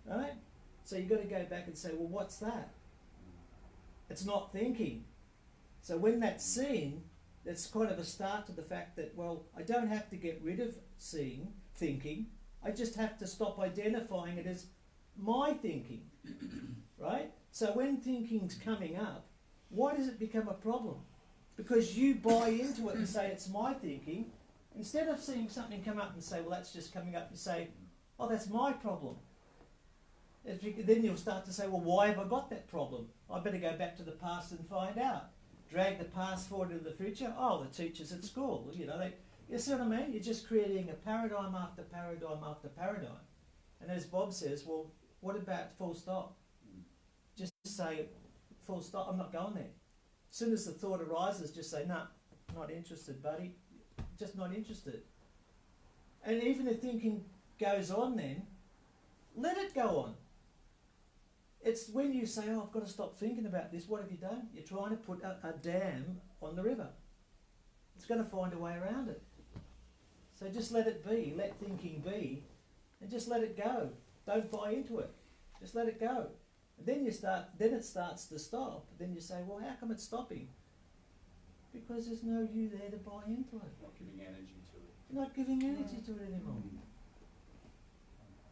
right? So you've got to go back and say, well, what's that? It's not thinking. So when that's seen, that's kind of a start to the fact that, well, I don't have to get rid of thinking, I just have to stop identifying it as my thinking, right? So when thinking's coming up, why does it become a problem? Because you buy into it and say it's my thinking, instead of seeing something come up and say, well, that's just coming up, and say, oh, that's my problem. Then you'll start to say, well, why have I got that problem? I better go back to the past and find out. Drag the past forward into the future. Oh, the teachers at school, you know, you see what I mean? You're just creating a paradigm after paradigm after paradigm. And as Bob says, well, what about full stop? Just say, full stop, I'm not going there. As soon as the thought arises, just say, no, not interested, buddy. Just not interested. And even if thinking goes on then, let it go on. It's when you say, oh, I've got to stop thinking about this, what have you done? You're trying to put a dam on the river. It's going to find a way around it. So just let it be, let thinking be, and just let it go. Don't buy into it. Just let it go. And then it starts to stop. Then you say, well, how come it's stopping? Because there's no you there to buy into it. Not giving energy to it. You're not giving energy to it anymore.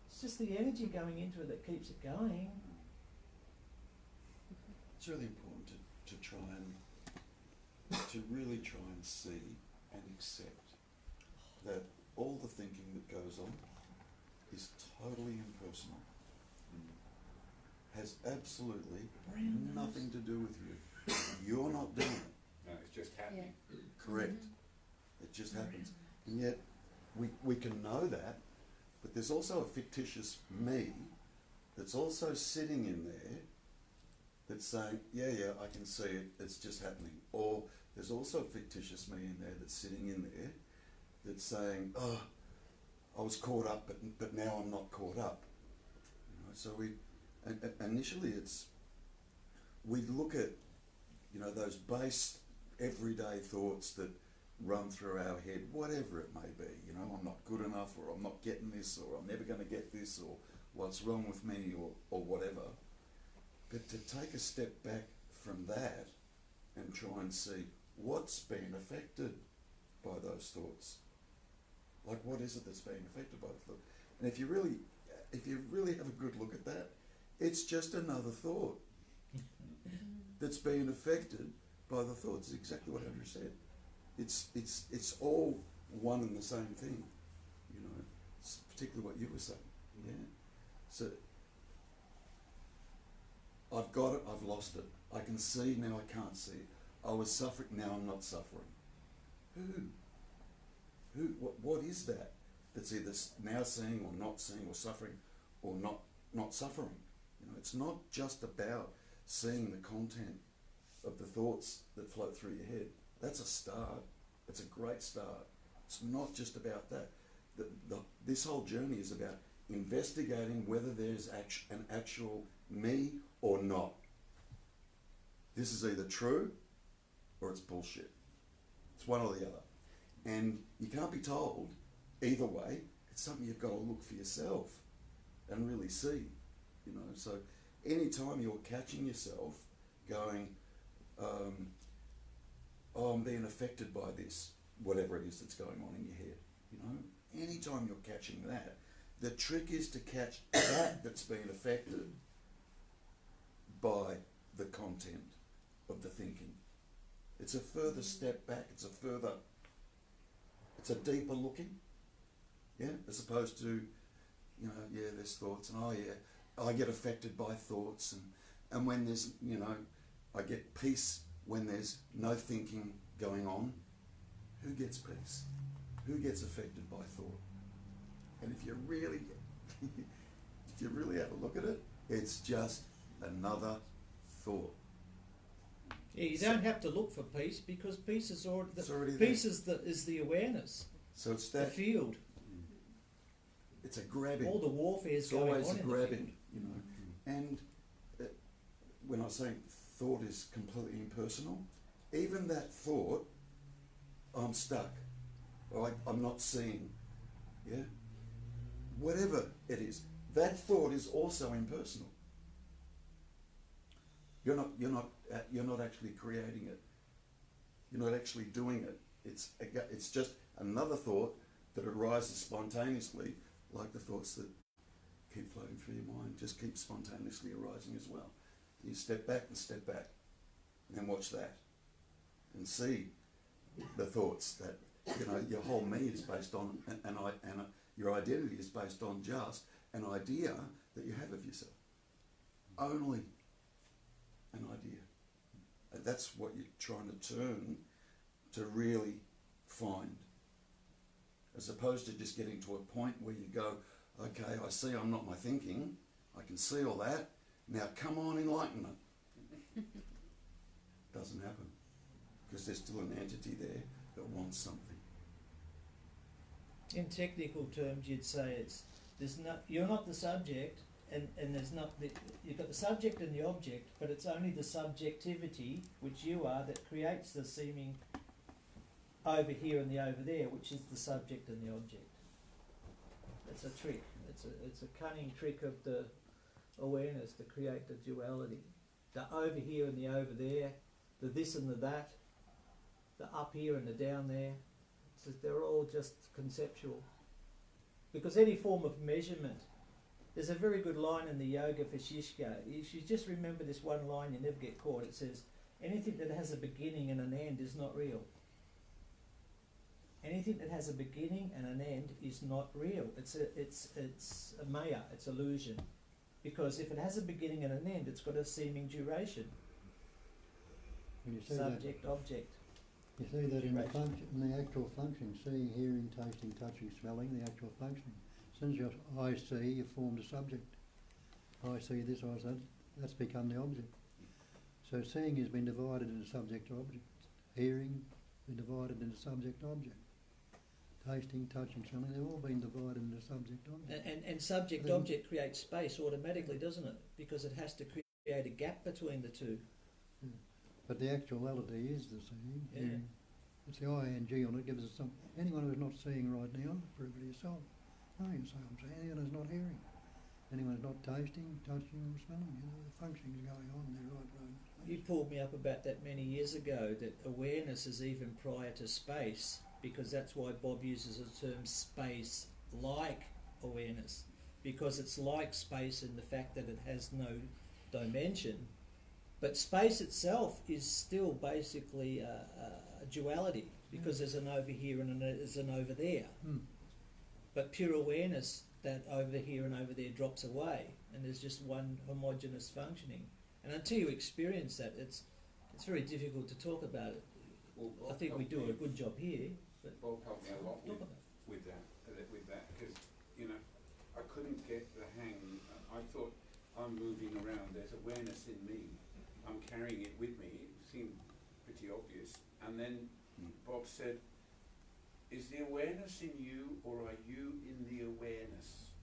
It's just the energy going into it that keeps it going. It's really important to try and, to really try and see and accept that all the thinking that goes on is totally impersonal. Has absolutely nothing to do with you. You're not doing it. No, it's just happening. Yeah. Correct. It just happens. And yet we can know that, but there's also a fictitious me that's also sitting in there that's saying, yeah, I can see it, it's just happening. Or there's also a fictitious me in there that's sitting in there that's saying, oh, I was caught up, but now I'm not caught up. You know, so initially we look at, you know, those base everyday thoughts that run through our head, whatever it may be. You know, I'm not good enough, or I'm not getting this, or I'm never going to get this, or what's wrong with me, or whatever. But to take a step back from that and try and see what's been affected by those thoughts. Like, what is it that's being affected by the thought? And if you really have a good look at that, it's just another thought that's being affected by the thoughts. It's exactly what Andrew said. It's all one and the same thing, you know. It's particularly what you were saying. Yeah. So I've got it, I've lost it. I can see, now I can't see. I was suffering, now I'm not suffering. Who? What is that? That's either now seeing or not seeing, or suffering or not suffering. You know, it's not just about seeing the content of the thoughts that float through your head. That's a start. It's a great start. It's not just about that. This whole journey is about investigating whether there's an actual me or not. This is either true or it's bullshit. It's one or the other. And you can't be told either way. It's something you've got to look for yourself and really see. You know, so anytime you're catching yourself going, oh, I'm being affected by this, whatever it is that's going on in your head, you know, anytime you're catching that, the trick is to catch that that's being affected by the content of the thinking. It's a further step back. It's a deeper looking, yeah, as opposed to, you know, yeah, there's thoughts, and oh yeah, I get affected by thoughts, and when there's, you know, I get peace when there's no thinking going on. Who gets peace? Who gets affected by thought? And if you really have a look at it, it's just another thought. Yeah, you don't have to look for peace, because peace is already It's already peace there. is the awareness, So it's the that. field. It's a grabbing. All the warfare is It's going always on a in grabbing, you know. And when I was saying thought is completely impersonal, even that thought, I'm stuck, or I'm not seeing, yeah. Whatever it is, that thought is also impersonal. You're not actually creating it. You're not actually doing it. It's just another thought that arises spontaneously, like the thoughts that keep floating through your mind, just keep spontaneously arising as well. You step back and step back, and then watch that, and see the thoughts that, you know, your whole me is based on, and your identity is based on just an idea that you have of yourself. Only an idea. And that's what you're trying to turn to really find, as opposed to just getting to a point where you go, okay, I see I'm not my thinking, I can see all that, now come on, enlightenment. Doesn't happen, because there's still an entity there that wants something. In technical terms, you'd say you're not the subject, and there's not you've got the subject and the object, but it's only the subjectivity, which you are, that creates the seeming over here and the over there, which is the subject and the object. It's a trick. It's a cunning trick of the awareness to create the duality. The over here and the over there, the this and the that, the up here and the down there. So they're all just conceptual. Because any form of measurement, there's a very good line in the Yoga for Shishka. You should just remember this one line, you never get caught. It says, anything that has a beginning and an end is not real. Anything that has a beginning and an end is not real. It's a maya, it's illusion. Because if it has a beginning and an end, it's got a seeming duration. When you see Subject, object. you see that in the function, in the actual function, seeing, hearing, tasting, touching, smelling, the actual functioning. As soon as your I see, you formed a subject. I see this, I see that. That's become the object. So seeing has been divided into subject-object. Hearing been divided into subject-object. Tasting, touching, smelling, they've all been divided into subject-object. And subject-object creates space automatically, doesn't it? Because it has to create a gap between the two. Yeah. But the actuality is the seeing. Yeah. Hearing. It's the I-N-G on it, gives us some. Anyone who's not seeing right now, prove it yourself. No, you say I'm saying. Anyone who's not hearing. Anyone who's not tasting, touching or smelling, you know, the functioning's going on there right. You pulled me up about that many years ago, that awareness is even prior to space, because that's why Bob uses the term space-like awareness, because it's like space in the fact that it has no dimension, but space itself is still basically a duality, because there's an over here and there's an over there. But pure awareness, that over here and over there drops away, and there's just one homogeneous functioning. And until you experience that, it's very difficult to talk about it. Well, I think we do a good job here, but Bob helped me a lot talk about with that, because, you know, I couldn't get the hang. I thought, I'm moving around, there's awareness in me, I'm carrying it with me. It seemed pretty obvious. And then Bob said, is the awareness in you, or are you in the awareness?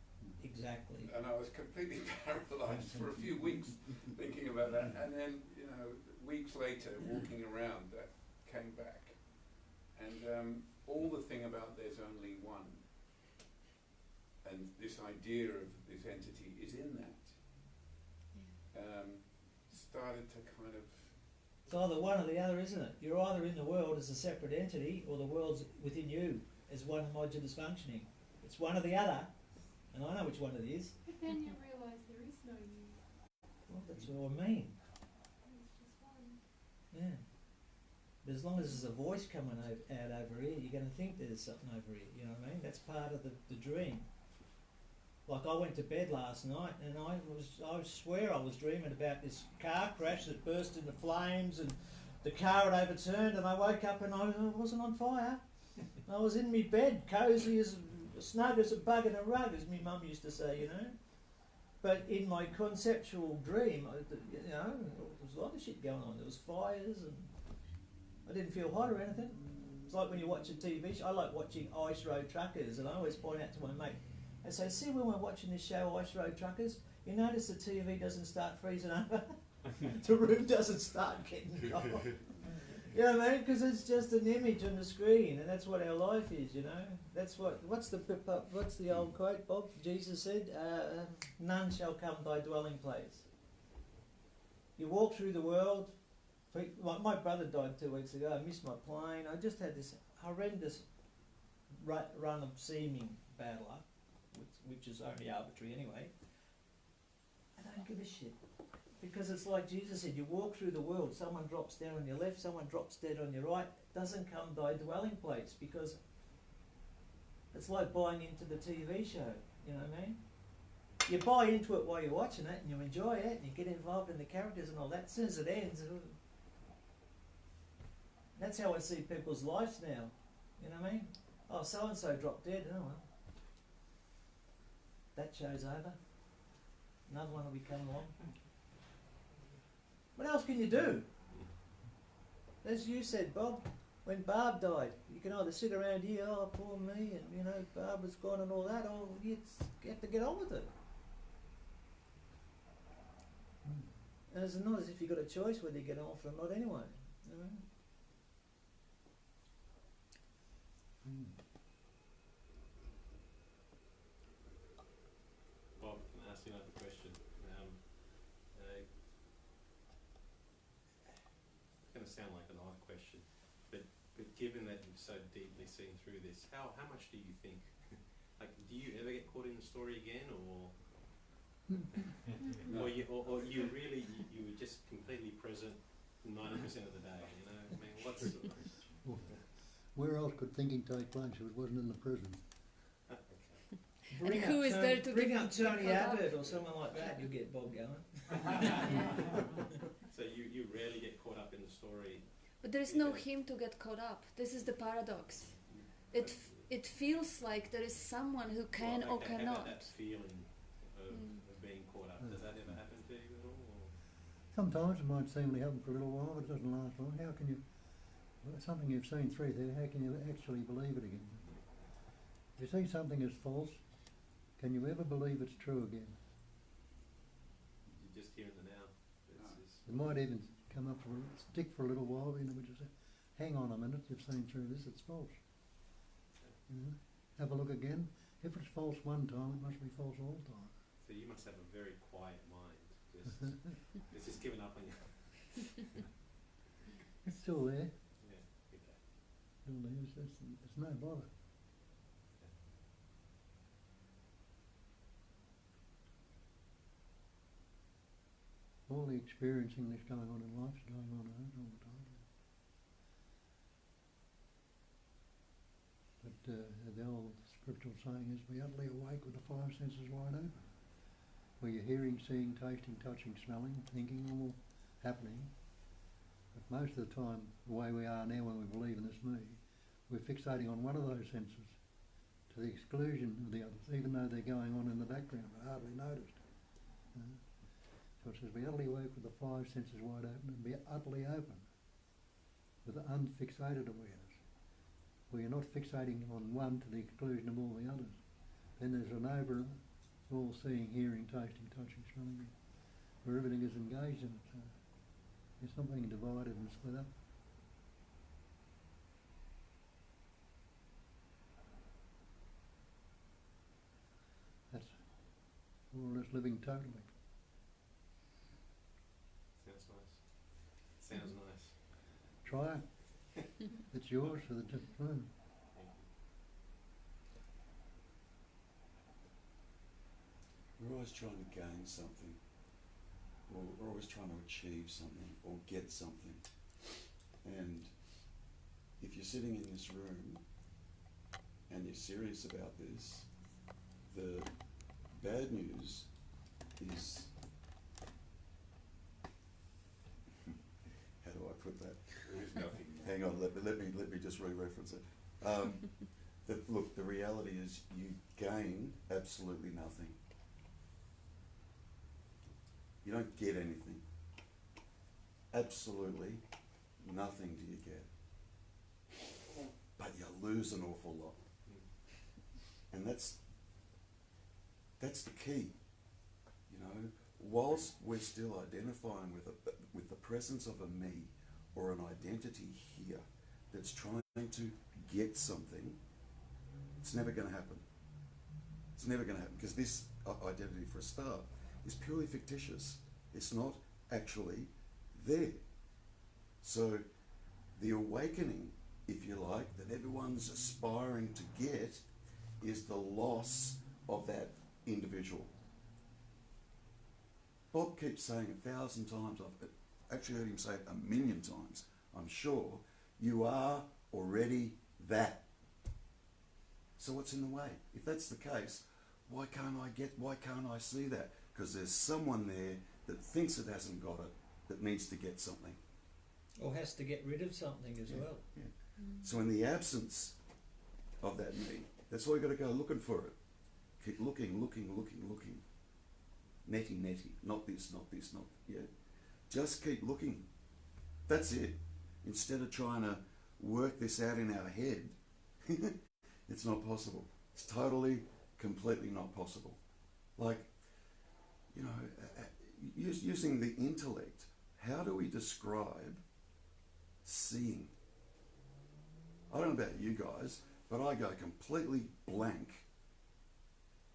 exactly. And I was completely paralysed for a few weeks thinking about that. And then, you know, weeks later, walking around, that came back. And all the thing about there's only one, and this idea of this entity is in that, started to kind of... It's either one or the other, isn't it? You're either in the world as a separate entity, or the world's within you as one homogeneous functioning. It's one or the other, and I know which one it is. But then you realise there is no you. Well, that's what I mean. There's just one. Yeah. But as long as there's a voice coming out over here, you're going to think there's something over here. You know what I mean? That's part of the dream. Like I went to bed last night and I swear I was dreaming about this car crash that burst into flames and the car had overturned, and I woke up and I wasn't on fire. I was in my bed, cosy as snug as a bug in a rug, as my mum used to say, you know. But in my conceptual dream, you know, there was a lot of shit going on. There was fires and I didn't feel hot or anything. It's like when you watch a TV show. I like watching Ice Road Truckers, and I always point out to my mate, I say, see when we're watching this show, Ice Road Truckers, you notice the TV doesn't start freezing over? The room doesn't start getting cold. You know what I mean? Because it's just an image on the screen, and that's what our life is, you know. That's what's the old quote, Bob? Jesus said, none shall come thy dwelling place. You walk through the world. Like my brother died 2 weeks ago. I missed my plane. I just had this horrendous run of seeming bad luck, which is only arbitrary anyway. I don't give a shit. Because it's like Jesus said, you walk through the world, someone drops down on your left, someone drops dead on your right, doesn't come thy dwelling place, because it's like buying into the TV show, you know what I mean? You buy into it while you're watching it, and you enjoy it, and you get involved in the characters and all that. As soon as it ends, that's how I see people's lives now, you know what I mean? Oh, so-and-so dropped dead, oh well. That show's over. Another one will be coming along. What else can you do? As you said, Bob, when Barb died, you can either sit around here, oh, poor me, and, you know, Barbara's gone and all that, or you have to get on with it. And it's not as if you've got a choice whether you get on with it or not anyway. You know? Bob, can I ask you another question? It's going to sound like an odd question, but given that you've so deeply seen through this, how much do you think? Like, do you ever get caught in the story again, or or you were just completely present 90% of the day? You know, I mean, what's Where else could thinking take place if it wasn't in the prison? And who is there to bring up Tony caught up? Abbott or someone like that, you'll get Bob going. So you rarely get caught up in the story. But there is no him to get caught up. This is the paradox. It feels like there is someone who can or cannot. That feeling of being caught up. Does that ever happen to you at all? Or? Sometimes it might seemingly happen for a little while, but it doesn't last long. How can you, something you've seen through there, how can you actually believe it again? If you see something as false, can you ever believe it's true again? You're just here in the now. It might even come up stick for a little while, you know, but just say, hang on a minute, you've seen through this, it's false. You know, have a look again. If it's false one time, it must be false all the time. So you must have a very quiet mind. It's just given up on you. It's still there. Yeah, okay. Still there. It's no bother. All the experiencing that's going on in life is going on all the time. But the old scriptural saying is, be utterly awake with the five senses wide open. Where you're hearing, seeing, tasting, touching, smelling, thinking, all happening. But most of the time, the way we are now when we believe in this me, we're fixating on one of those senses to the exclusion of the others, even though they're going on in the background, but hardly noticed. So it says, be utterly awake with the five senses wide open, and be utterly open with the unfixated awareness, where you're not fixating on one to the exclusion of all the others. Then there's an all seeing, hearing, tasting, touching, smelling, where everything is engaged in it. So it's not being divided and split up. That's more or less living totally. Sounds nice. Sounds nice. Try it. It's yours for the time. We're always trying to gain something, or we're always trying to achieve something, or get something. And if you're sitting in this room and you're serious about this, the bad news is, how do I put that? There is nothing. Hang on, let me just re-reference it. Look, the reality is you gain absolutely nothing. You don't get anything. Absolutely nothing do you get. But you lose an awful lot. And that's the key. You know, whilst we're still identifying with the presence of a me or an identity here that's trying to get something, it's never going to happen. It's never going to happen because this identity, for a start, is purely fictitious. It's not actually there. So the awakening, if you like, that everyone's aspiring to get is the loss of that individual. Bob keeps saying 1,000 times, I've actually heard him say it 1,000,000 times, I'm sure, you are already that. So what's in the way? If that's the case, why can't I see that? Because there's someone there that thinks it hasn't got it, that needs to get something. Or has to get rid of something as well. Yeah. So in the absence of that me, that's why you've got to go looking for it. Keep looking. Netty, not this, yeah. Just keep looking. That's it. Instead of trying to work this out in our head, it's not possible. It's totally, completely not possible. Like, you know, using the intellect, how do we describe seeing? I don't know about you guys, but I go completely blank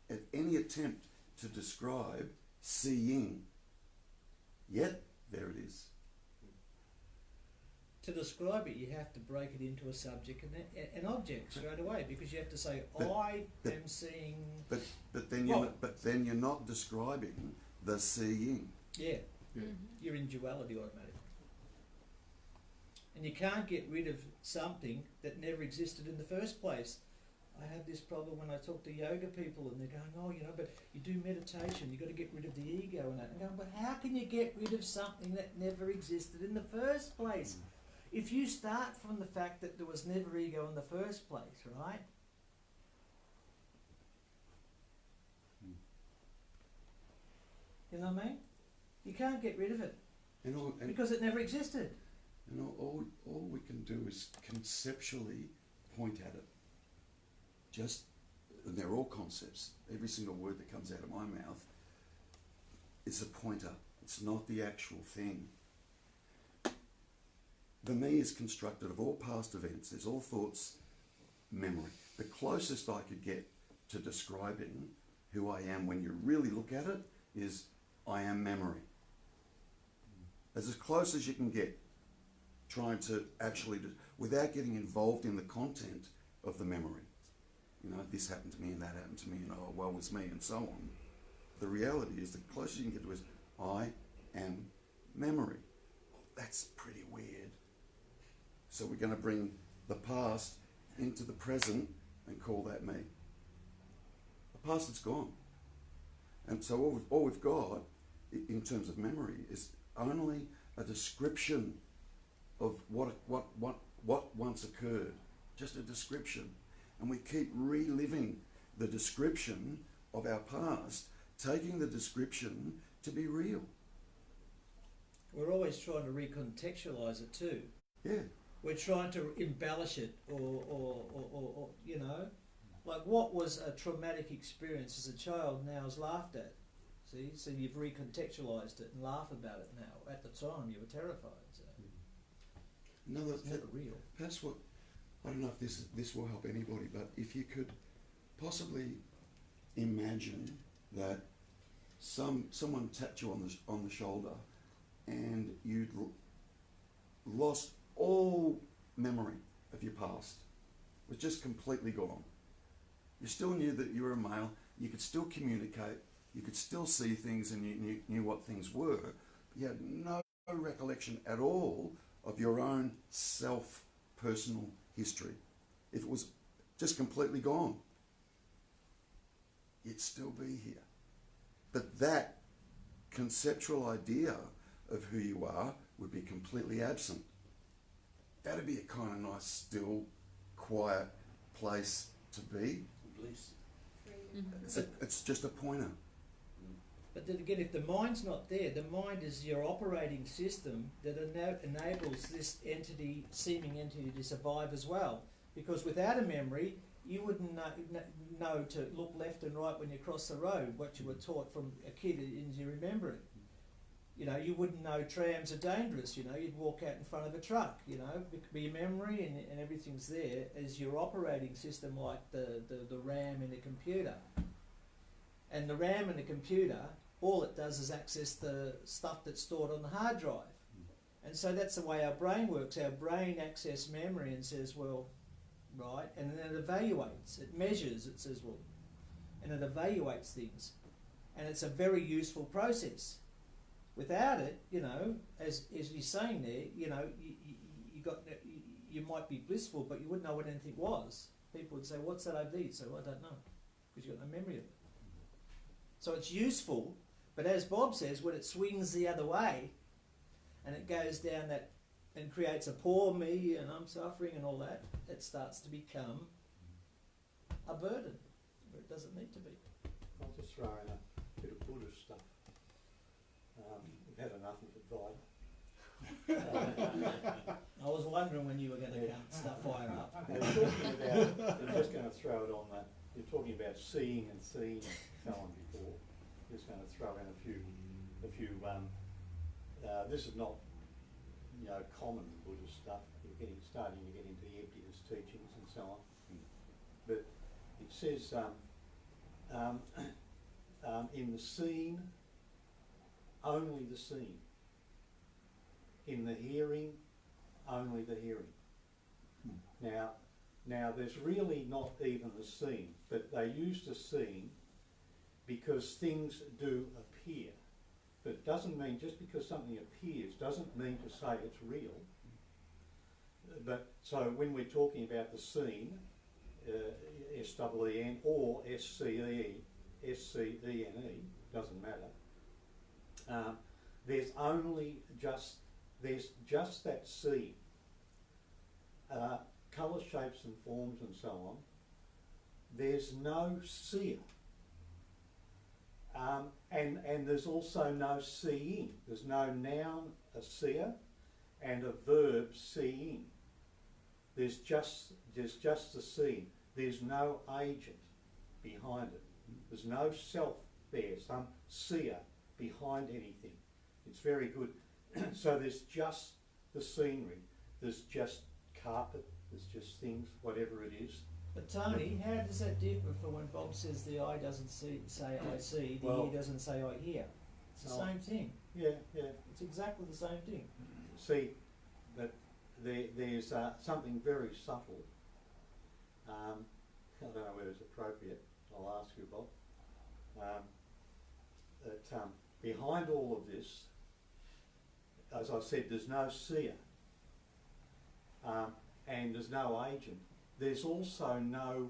at any attempt to describe seeing. Yet, there it is. To describe it, you have to break it into a subject and an object straight away, because you have to say, I am seeing. But then you're not describing the seeing. Yeah. You're in duality automatically. And you can't get rid of something that never existed in the first place. I have this problem when I talk to yoga people and they're going, oh, you know, but you do meditation, you've got to get rid of the ego and that. And I'm going, but how can you get rid of something that never existed in the first place? If you start from the fact that there was never ego in the first place, right? You know what I mean? You can't get rid of it because it never existed. And all we can do is conceptually point at it. Just, and they're all concepts. Every single word that comes out of my mouth is a pointer. It's not the actual thing. The me is constructed of all past events. There's all thoughts, memory. The closest I could get to describing who I am when you really look at it is I am memory. That's as close as you can get, trying to actually, without getting involved in the content of the memory. You know, this happened to me and that happened to me and oh, well, it's me and so on. The reality is the closest you can get to is I am memory. That's pretty weird. So we're going to bring the past into the present and call that me. The past is gone. And so all we've got in terms of memory is only a description of what once occurred. Just a description. And we keep reliving the description of our past, taking the description to be real. We're always trying to recontextualise it too. Yeah. We're trying to embellish it or you know, like what was a traumatic experience as a child now is laughed at. See, so you've recontextualised it and laugh about it now. At the time you were terrified. So. No, it's never real. That's what, I don't know if this will help anybody, but if you could possibly imagine that someone tapped you on the shoulder and you'd lost all memory of your past. It was just completely gone. You still knew that you were a male, you could still communicate, you could still see things and you knew what things were, but you had no recollection at all of your own personal history. If it was just completely gone, you'd still be here. But that conceptual idea of who you are would be completely absent. That'd be a kind of nice, still, quiet place to be. Bliss. It's just a pointer. But then again, if the mind's not there, the mind is your operating system that enables this entity, seeming entity, to survive as well. Because without a memory, you wouldn't know to look left and right when you cross the road, what you were taught from a kid as you remember it. You know, you wouldn't know trams are dangerous, you know, you'd walk out in front of a truck, you know, your memory and everything's there as your operating system, like the RAM in a computer. And the RAM in the computer, all it does is access the stuff that's stored on the hard drive. And so that's the way our brain works. Our brain accesses memory and says, well, right, and then it evaluates, it measures, it says, well, and it evaluates things. And it's a very useful process. Without it, you know, as you're saying there, you know, you might be blissful, but you wouldn't know what anything was. People would say, what's that over there? You'd say, well, I don't know, because you've got no memory of it. So it's useful, but as Bob says, when it swings the other way, and it goes down that, and creates a poor me, and I'm suffering and all that, it starts to become a burden, where it doesn't need to be. I'll just throw in a bit of Buddhist stuff. We've had enough of Advaita. I was wondering when you were going to start fire up. You're talking about, I'm just going to throw it on that. You're talking about seeing and seeing and so on before. Just going to throw in a few. This is not, you know, common Buddhist stuff. You're starting to get into the emptiness teachings and so on. But it says in the seen, only the seen. In the hearing, only the hearing. Now there's really not even the seen, but they use the seen because things do appear. But it doesn't mean, just because something appears, doesn't mean to say it's real. But so when we're talking about the seen, S-E-E-N or S-C-E-N-E, doesn't matter. There's just that seen. Colour, shapes and forms and so on. There's no seer. And there's also no seeing. There's no noun, a seer, and a verb, seeing. There's just the seeing. There's no agent behind it. There's no self there, some seer behind anything. It's very good. So there's just the scenery. There's just carpet. There's just things, whatever it is. But Tony, how does that differ from when Bob says the eye doesn't say I see, the ear doesn't say I hear? It's the same thing. Yeah. It's exactly the same thing. See, that there's something very subtle. I don't know whether it's appropriate. I'll ask you, Bob. That behind all of this, as I said, there's no seer, and there's no agent. There's also no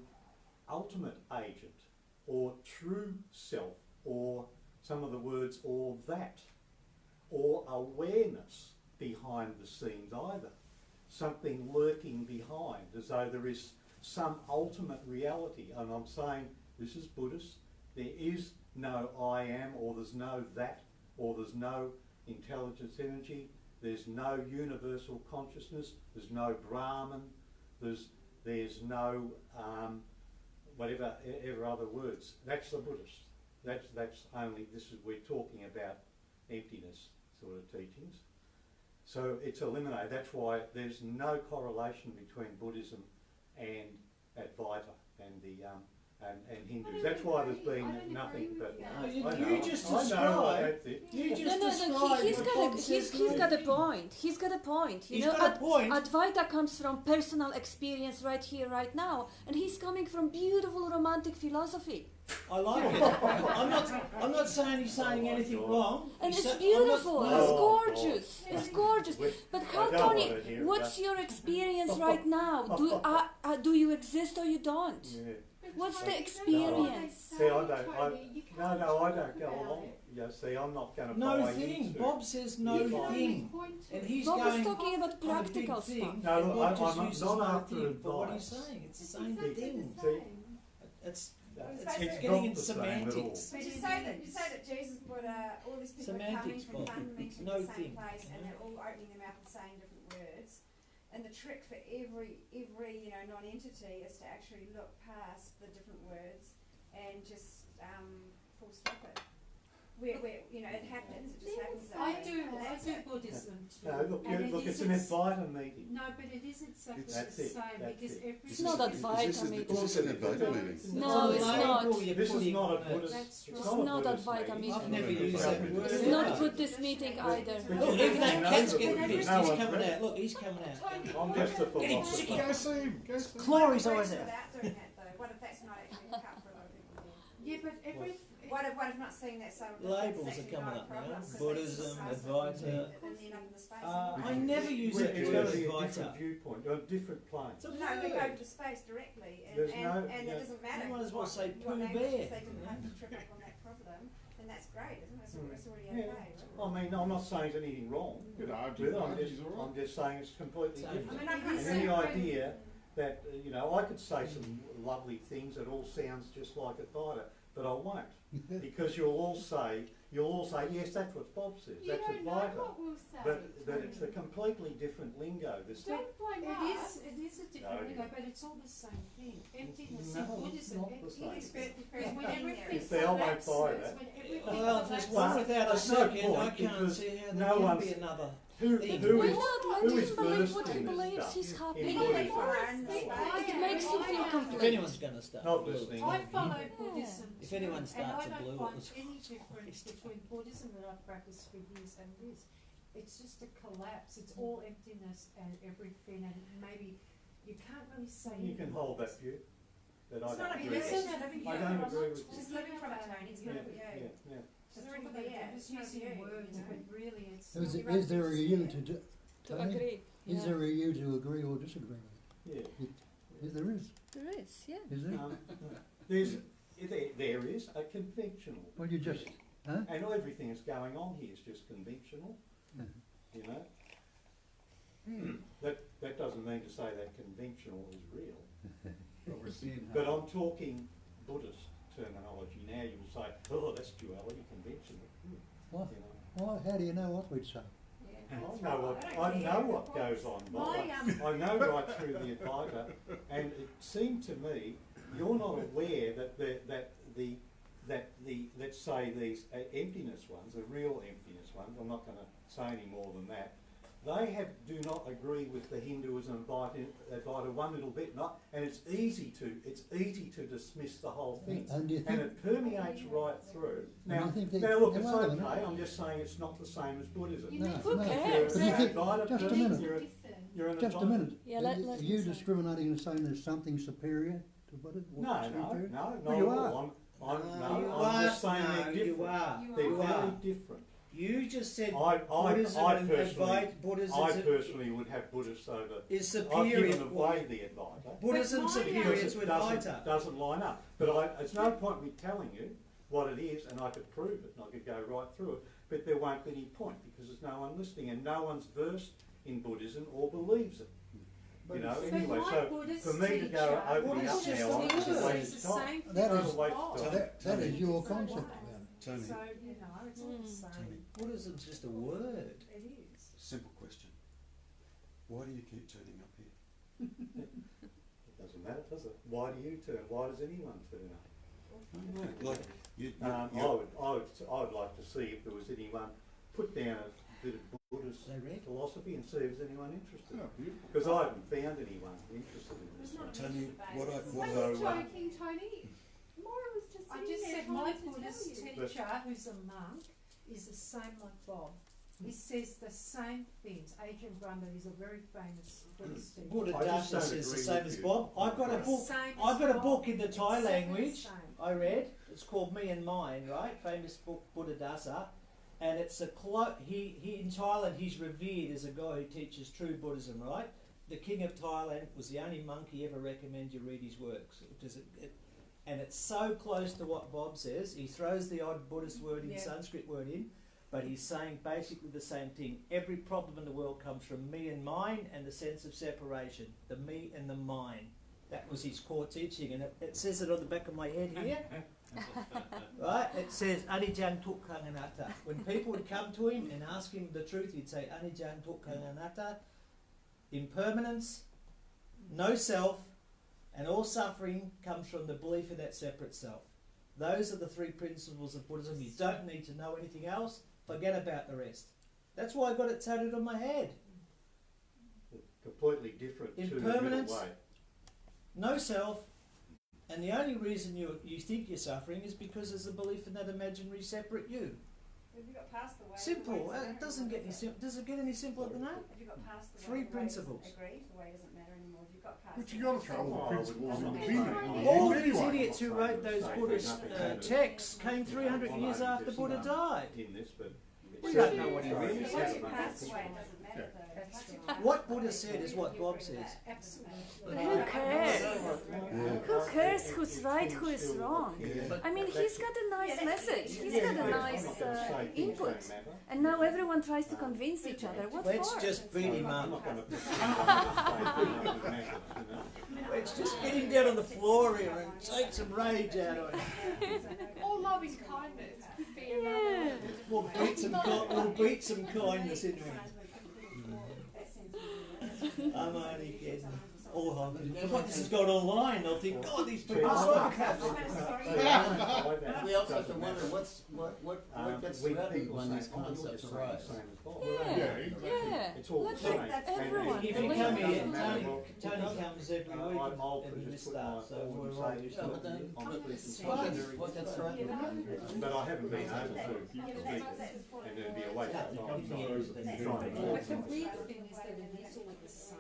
ultimate agent or true self, or some of the words, or that, or awareness behind the scenes either. Something lurking behind, as though there is some ultimate reality. And I'm saying, this is Buddhist, there is no I am, or there's no that, or there's no intelligence energy, there's no universal consciousness, there's no Brahman, there's no whatever other words. That's the Buddhist. That's only, we're talking about emptiness sort of teachings. So it's eliminated. That's why there's no correlation between Buddhism and Advaita and the and Hindus. That's why there's been nothing but. You just described. He's got a point. He's got a point. He's got a point. Advaita comes from personal experience right here, right now, and he's coming from beautiful romantic philosophy. I like it. I'm not saying he's saying Oh my anything God. wrong. And He's it's sa- I'm not- beautiful, no. it's Oh, gorgeous, God. it's gorgeous. But how, I don't Tony, wanna hear what's that. your experience right now? Do you exist or you don't? Yeah. What's the Tony, experience? See, I don't. Tony, you No, can't no, I talk don't go about along. it. Yeah, see, I'm not going to No buy thing. into. Bob says no You can only thing. point to And it. he's Bob was going talking about on a big practical thing. stuff. No, and look, Bob just I'm uses not no after thing for what he's advice. saying. It's the It's same exactly thing. the See, same. It's It's it's basically getting not into the same at all. semantics. But you say that Jesus put all these people are coming Semantics, from Bob. fundamentally No the same thing, place, you and know. they're all opening their mouth and saying different words. And the trick for every non-entity is to actually look past the different words and just full stop it. Where it happens, it just happens. That I way. do That's it. Buddhism too. no, look, And look, it's isn't an Advaita meeting. No, but it is exactly That's the it, same that's because it. every. It's not Advaita Is meeting. this an Advaita meeting? No, it's not. This is not a Buddhist. That's It's true. not a It's not Buddhist Advaita meeting. meeting. I've never It's used not that a word. Buddhist It's Yeah. not Buddhist meeting either. But Look, you even that know cat's that getting we're- pissed. no He's one's coming read- out. Look, he's coming out. I'm just a philosopher. Go see him. Go see him. Chloe's What if it always works out. without doing that though? What if that's not actually a cut for a lot of people? Then? Yeah, but every. What if not seeing that subtle Labels difference are actually coming not a up problem, now. 'cause Buddhism, they just Advaita. and then up in the space. I never use We're that clearly word a different Advaita. viewpoint, a different plane. It's a No, they go word. to space directly, and, There's and, no- and yeah. it doesn't matter You might as well what, say what Pooh languages Bear, they you didn't know. have to trip up on that problem, then that's great, isn't it? It's already Yeah. okay, right? I mean, I'm not saying there's anything wrong Good with argument. it. Argues all right. I'm just saying it's completely Same. I different. mean, I can't And say any when- idea that I could say some lovely things that all sounds just like Advaita, but I won't, because you'll all say yes, that's what Bob says, You that's don't know Advaita, what we'll say. but it's a completely different lingo. This Don't blame us. It is a No, different you lingo, don't. but it's all the same thing. Emptiness No, in it's Buddhism. not the same. Because Experience when being there. everything If they all won't buy collapses, that. when everything Well, if there's collapses, one without a There's no second, I point, can't because see how no there can one's- be another. who Why is Why not? Let who is him believe versed what he in this believes. stuff He's in happy. People Buddhism? that are in the space. It makes him feel If complete. anyone's going to start Not blue, listening. I it's follow you. Buddhism If too, anyone and starts I a don't blue, find it's any difference between Buddhism that I've practiced for years and this. It's just a collapse. It's all emptiness and everything, and maybe you can't really say. You can hold that view, but I It's not don't a agree view, with she's it. living I from don't it. agree with She's it. living from it, Tony, it's Yeah, not for you. yeah. She's already there, I'm it's just not for using you, words, you know? but really it's. Is, You're it, is there a right, you it's to do, To Tony? agree. Is Yeah. there a you to agree or disagree with Yeah. it? If there is, There is, yeah. is there? There is a conventional. Well, you just, huh? And everything that's going on here is just conventional, Yeah. you know. That doesn't mean to say that conventional is real. But we're seeing But I'm talking Buddhist terminology now. You will say, oh, that's duality, conventional. What? You know. Well, how do you know what we'd say? Yeah, I that's know right. what don't I care. know what goes on. My, I know right through the Advaita, and it seemed to me you're not aware that let's say these emptiness ones, the real emptiness ones. I'm not going to say any more than that. They do not agree with the Hinduism Advaita one little bit, and it's easy to dismiss the whole thing, And do you and think, it permeates right through. And Now, you think that- now look, now, it's wait a okay. minute. I'm just saying it's not the same as Buddhism. You No, need no. who But cares? you think- Advaita just a person, minute. you're an just a Advaita. minute, Yeah, are let you him say. discriminating and saying there's something superior to Buddhism? No, Superior? not Well, you at are. all. You I'm just saying no, they're you different. are. They're You very are. different. You just said I Buddhism and personally, Advaita, Buddhism I personally would have Buddhists over. is I've superior. given away the Advaita. Buddhism But my- superior because to it Advaita. doesn't line up. But it's no point me telling you what it is, and I could prove it, and I could go right through it. But there won't be any point because there's no one listening, and no one's versed in Buddhism or believes it. You know, But anyway, my so Buddhist for me to teacher, go opening up Buddhist now, I think it's a teacher waste is of the time. same thing That as is- waste God. of time. That is your So concept what? about it. Tony. So, you know, it's all the Mm. same. Buddhism's just a word. It is. Simple question. Why do you keep turning up here? It doesn't matter, does it? Why do you turn? Why does anyone turn up? No, like you, I would like to see if there was anyone put down a bit of Buddhist They read. philosophy and see if there's anyone interested. Oh, beautiful. Because I haven't found anyone interested in this. It's not one. Tony, what I I what was I joking, Tony. Maura was just I sitting just there said trying my to tell Buddhist you. teacher, who's a monk, is the same like Bob. he says the same things. Adrian Brundle is a very famous Buddhist teacher. Buddha I just Dasa don't is the agree same with as you. Bob. I've got a The book. same as I've got a Bob. book in the Thai Exactly the language. same. I read. It's called Me and Mine, right? Famous book, Buddha Dasa, and it's a he in Thailand. He's revered as a guy who teaches true Buddhism, right? The king of Thailand was the only monk he ever recommended you read his works. And it's so close to what Bob says. He throws the odd Buddhist word in, Yeah. Sanskrit word in, but he's saying basically the same thing. Every problem in the world comes from me and mine and the sense of separation, the me and the mine. That was his core teaching, and it says it on the back of my head here. Right? It says Anijang Tukkang Anatta. When people would come to him and ask him the truth, he'd say Anijang Tukkang Anatta, impermanence, no self, and all suffering comes from the belief in that separate self. Those are the three principles of Buddhism. You don't need to know anything else. Forget about the rest. That's why I got it tattooed on my head. Completely different to the middle Impermanence. way. No self, and the only reason you think you're suffering is because there's a belief in that imaginary separate you. Have you got past the way? Simple. The way It doesn't get any does it get any simpler than that? Have you got past the way? Three the way principles. doesn't agree, the way doesn't matter anymore. Have you got past? But you the got way? to follow the Oh, principles I'm in not the saying kingdom. that. All Anyway. these idiots who wrote those Buddhist texts came 300 years after Buddha died. In this, but We don't know what he Once really you said. pass the way, it doesn't matter though. That's Once you right. pass What the way, Buddha said is what you Bob agree with says. that. Absolutely. Who cares? Who cares who's right, who is wrong? I mean, he's got a nice message. He's got a nice input. And now everyone tries to convince each other. What Let's for? just beat him I'm up. not going to Let's just get him down on the floor here and take some rage out of him. All loving kindness. Yeah. We'll beat some kindness into him. I'm only kidding. Oh, what this has got online, they'll think, God, these people are so Catholic. We also have to wonder what gets threatened when these concepts arise. Yeah, yeah. It's all the Let's same. let everyone If you believe come it. here, Tony comes every week and we miss that, so we're all used Yeah, to but then it. what gets threatened? But I haven't been able to speak, and it'd be a waste of time. But the weird thing is that it is all the same.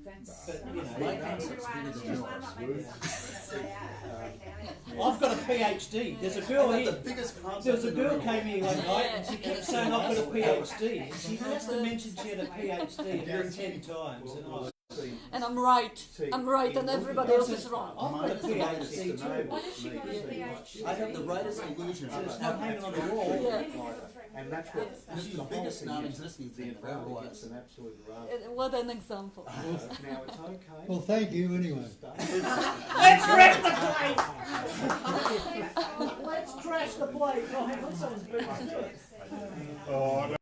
That's But, you know, My concept's bigger than yours. I've got a PhD. There's a girl The here. biggest concept There was a in the girl world. came here one night and she kept saying I've got a PhD. And she must have mentioned she had a PhD about 10 times. And I was, And I'm right. I'm right, and everybody else is wrong. I've got a PhD too. Why does she got a PhD? I have the brightest illusion. So it's not hanging on the wall. Yeah. And that's what This is the biggest non-existing thing that ever was. It's an absolute rub. What an example. Now it's okay. Well, thank you anyway. Let's wreck the place! Let's trash the place. Oh, hang on, someone's beating us to it. Oh,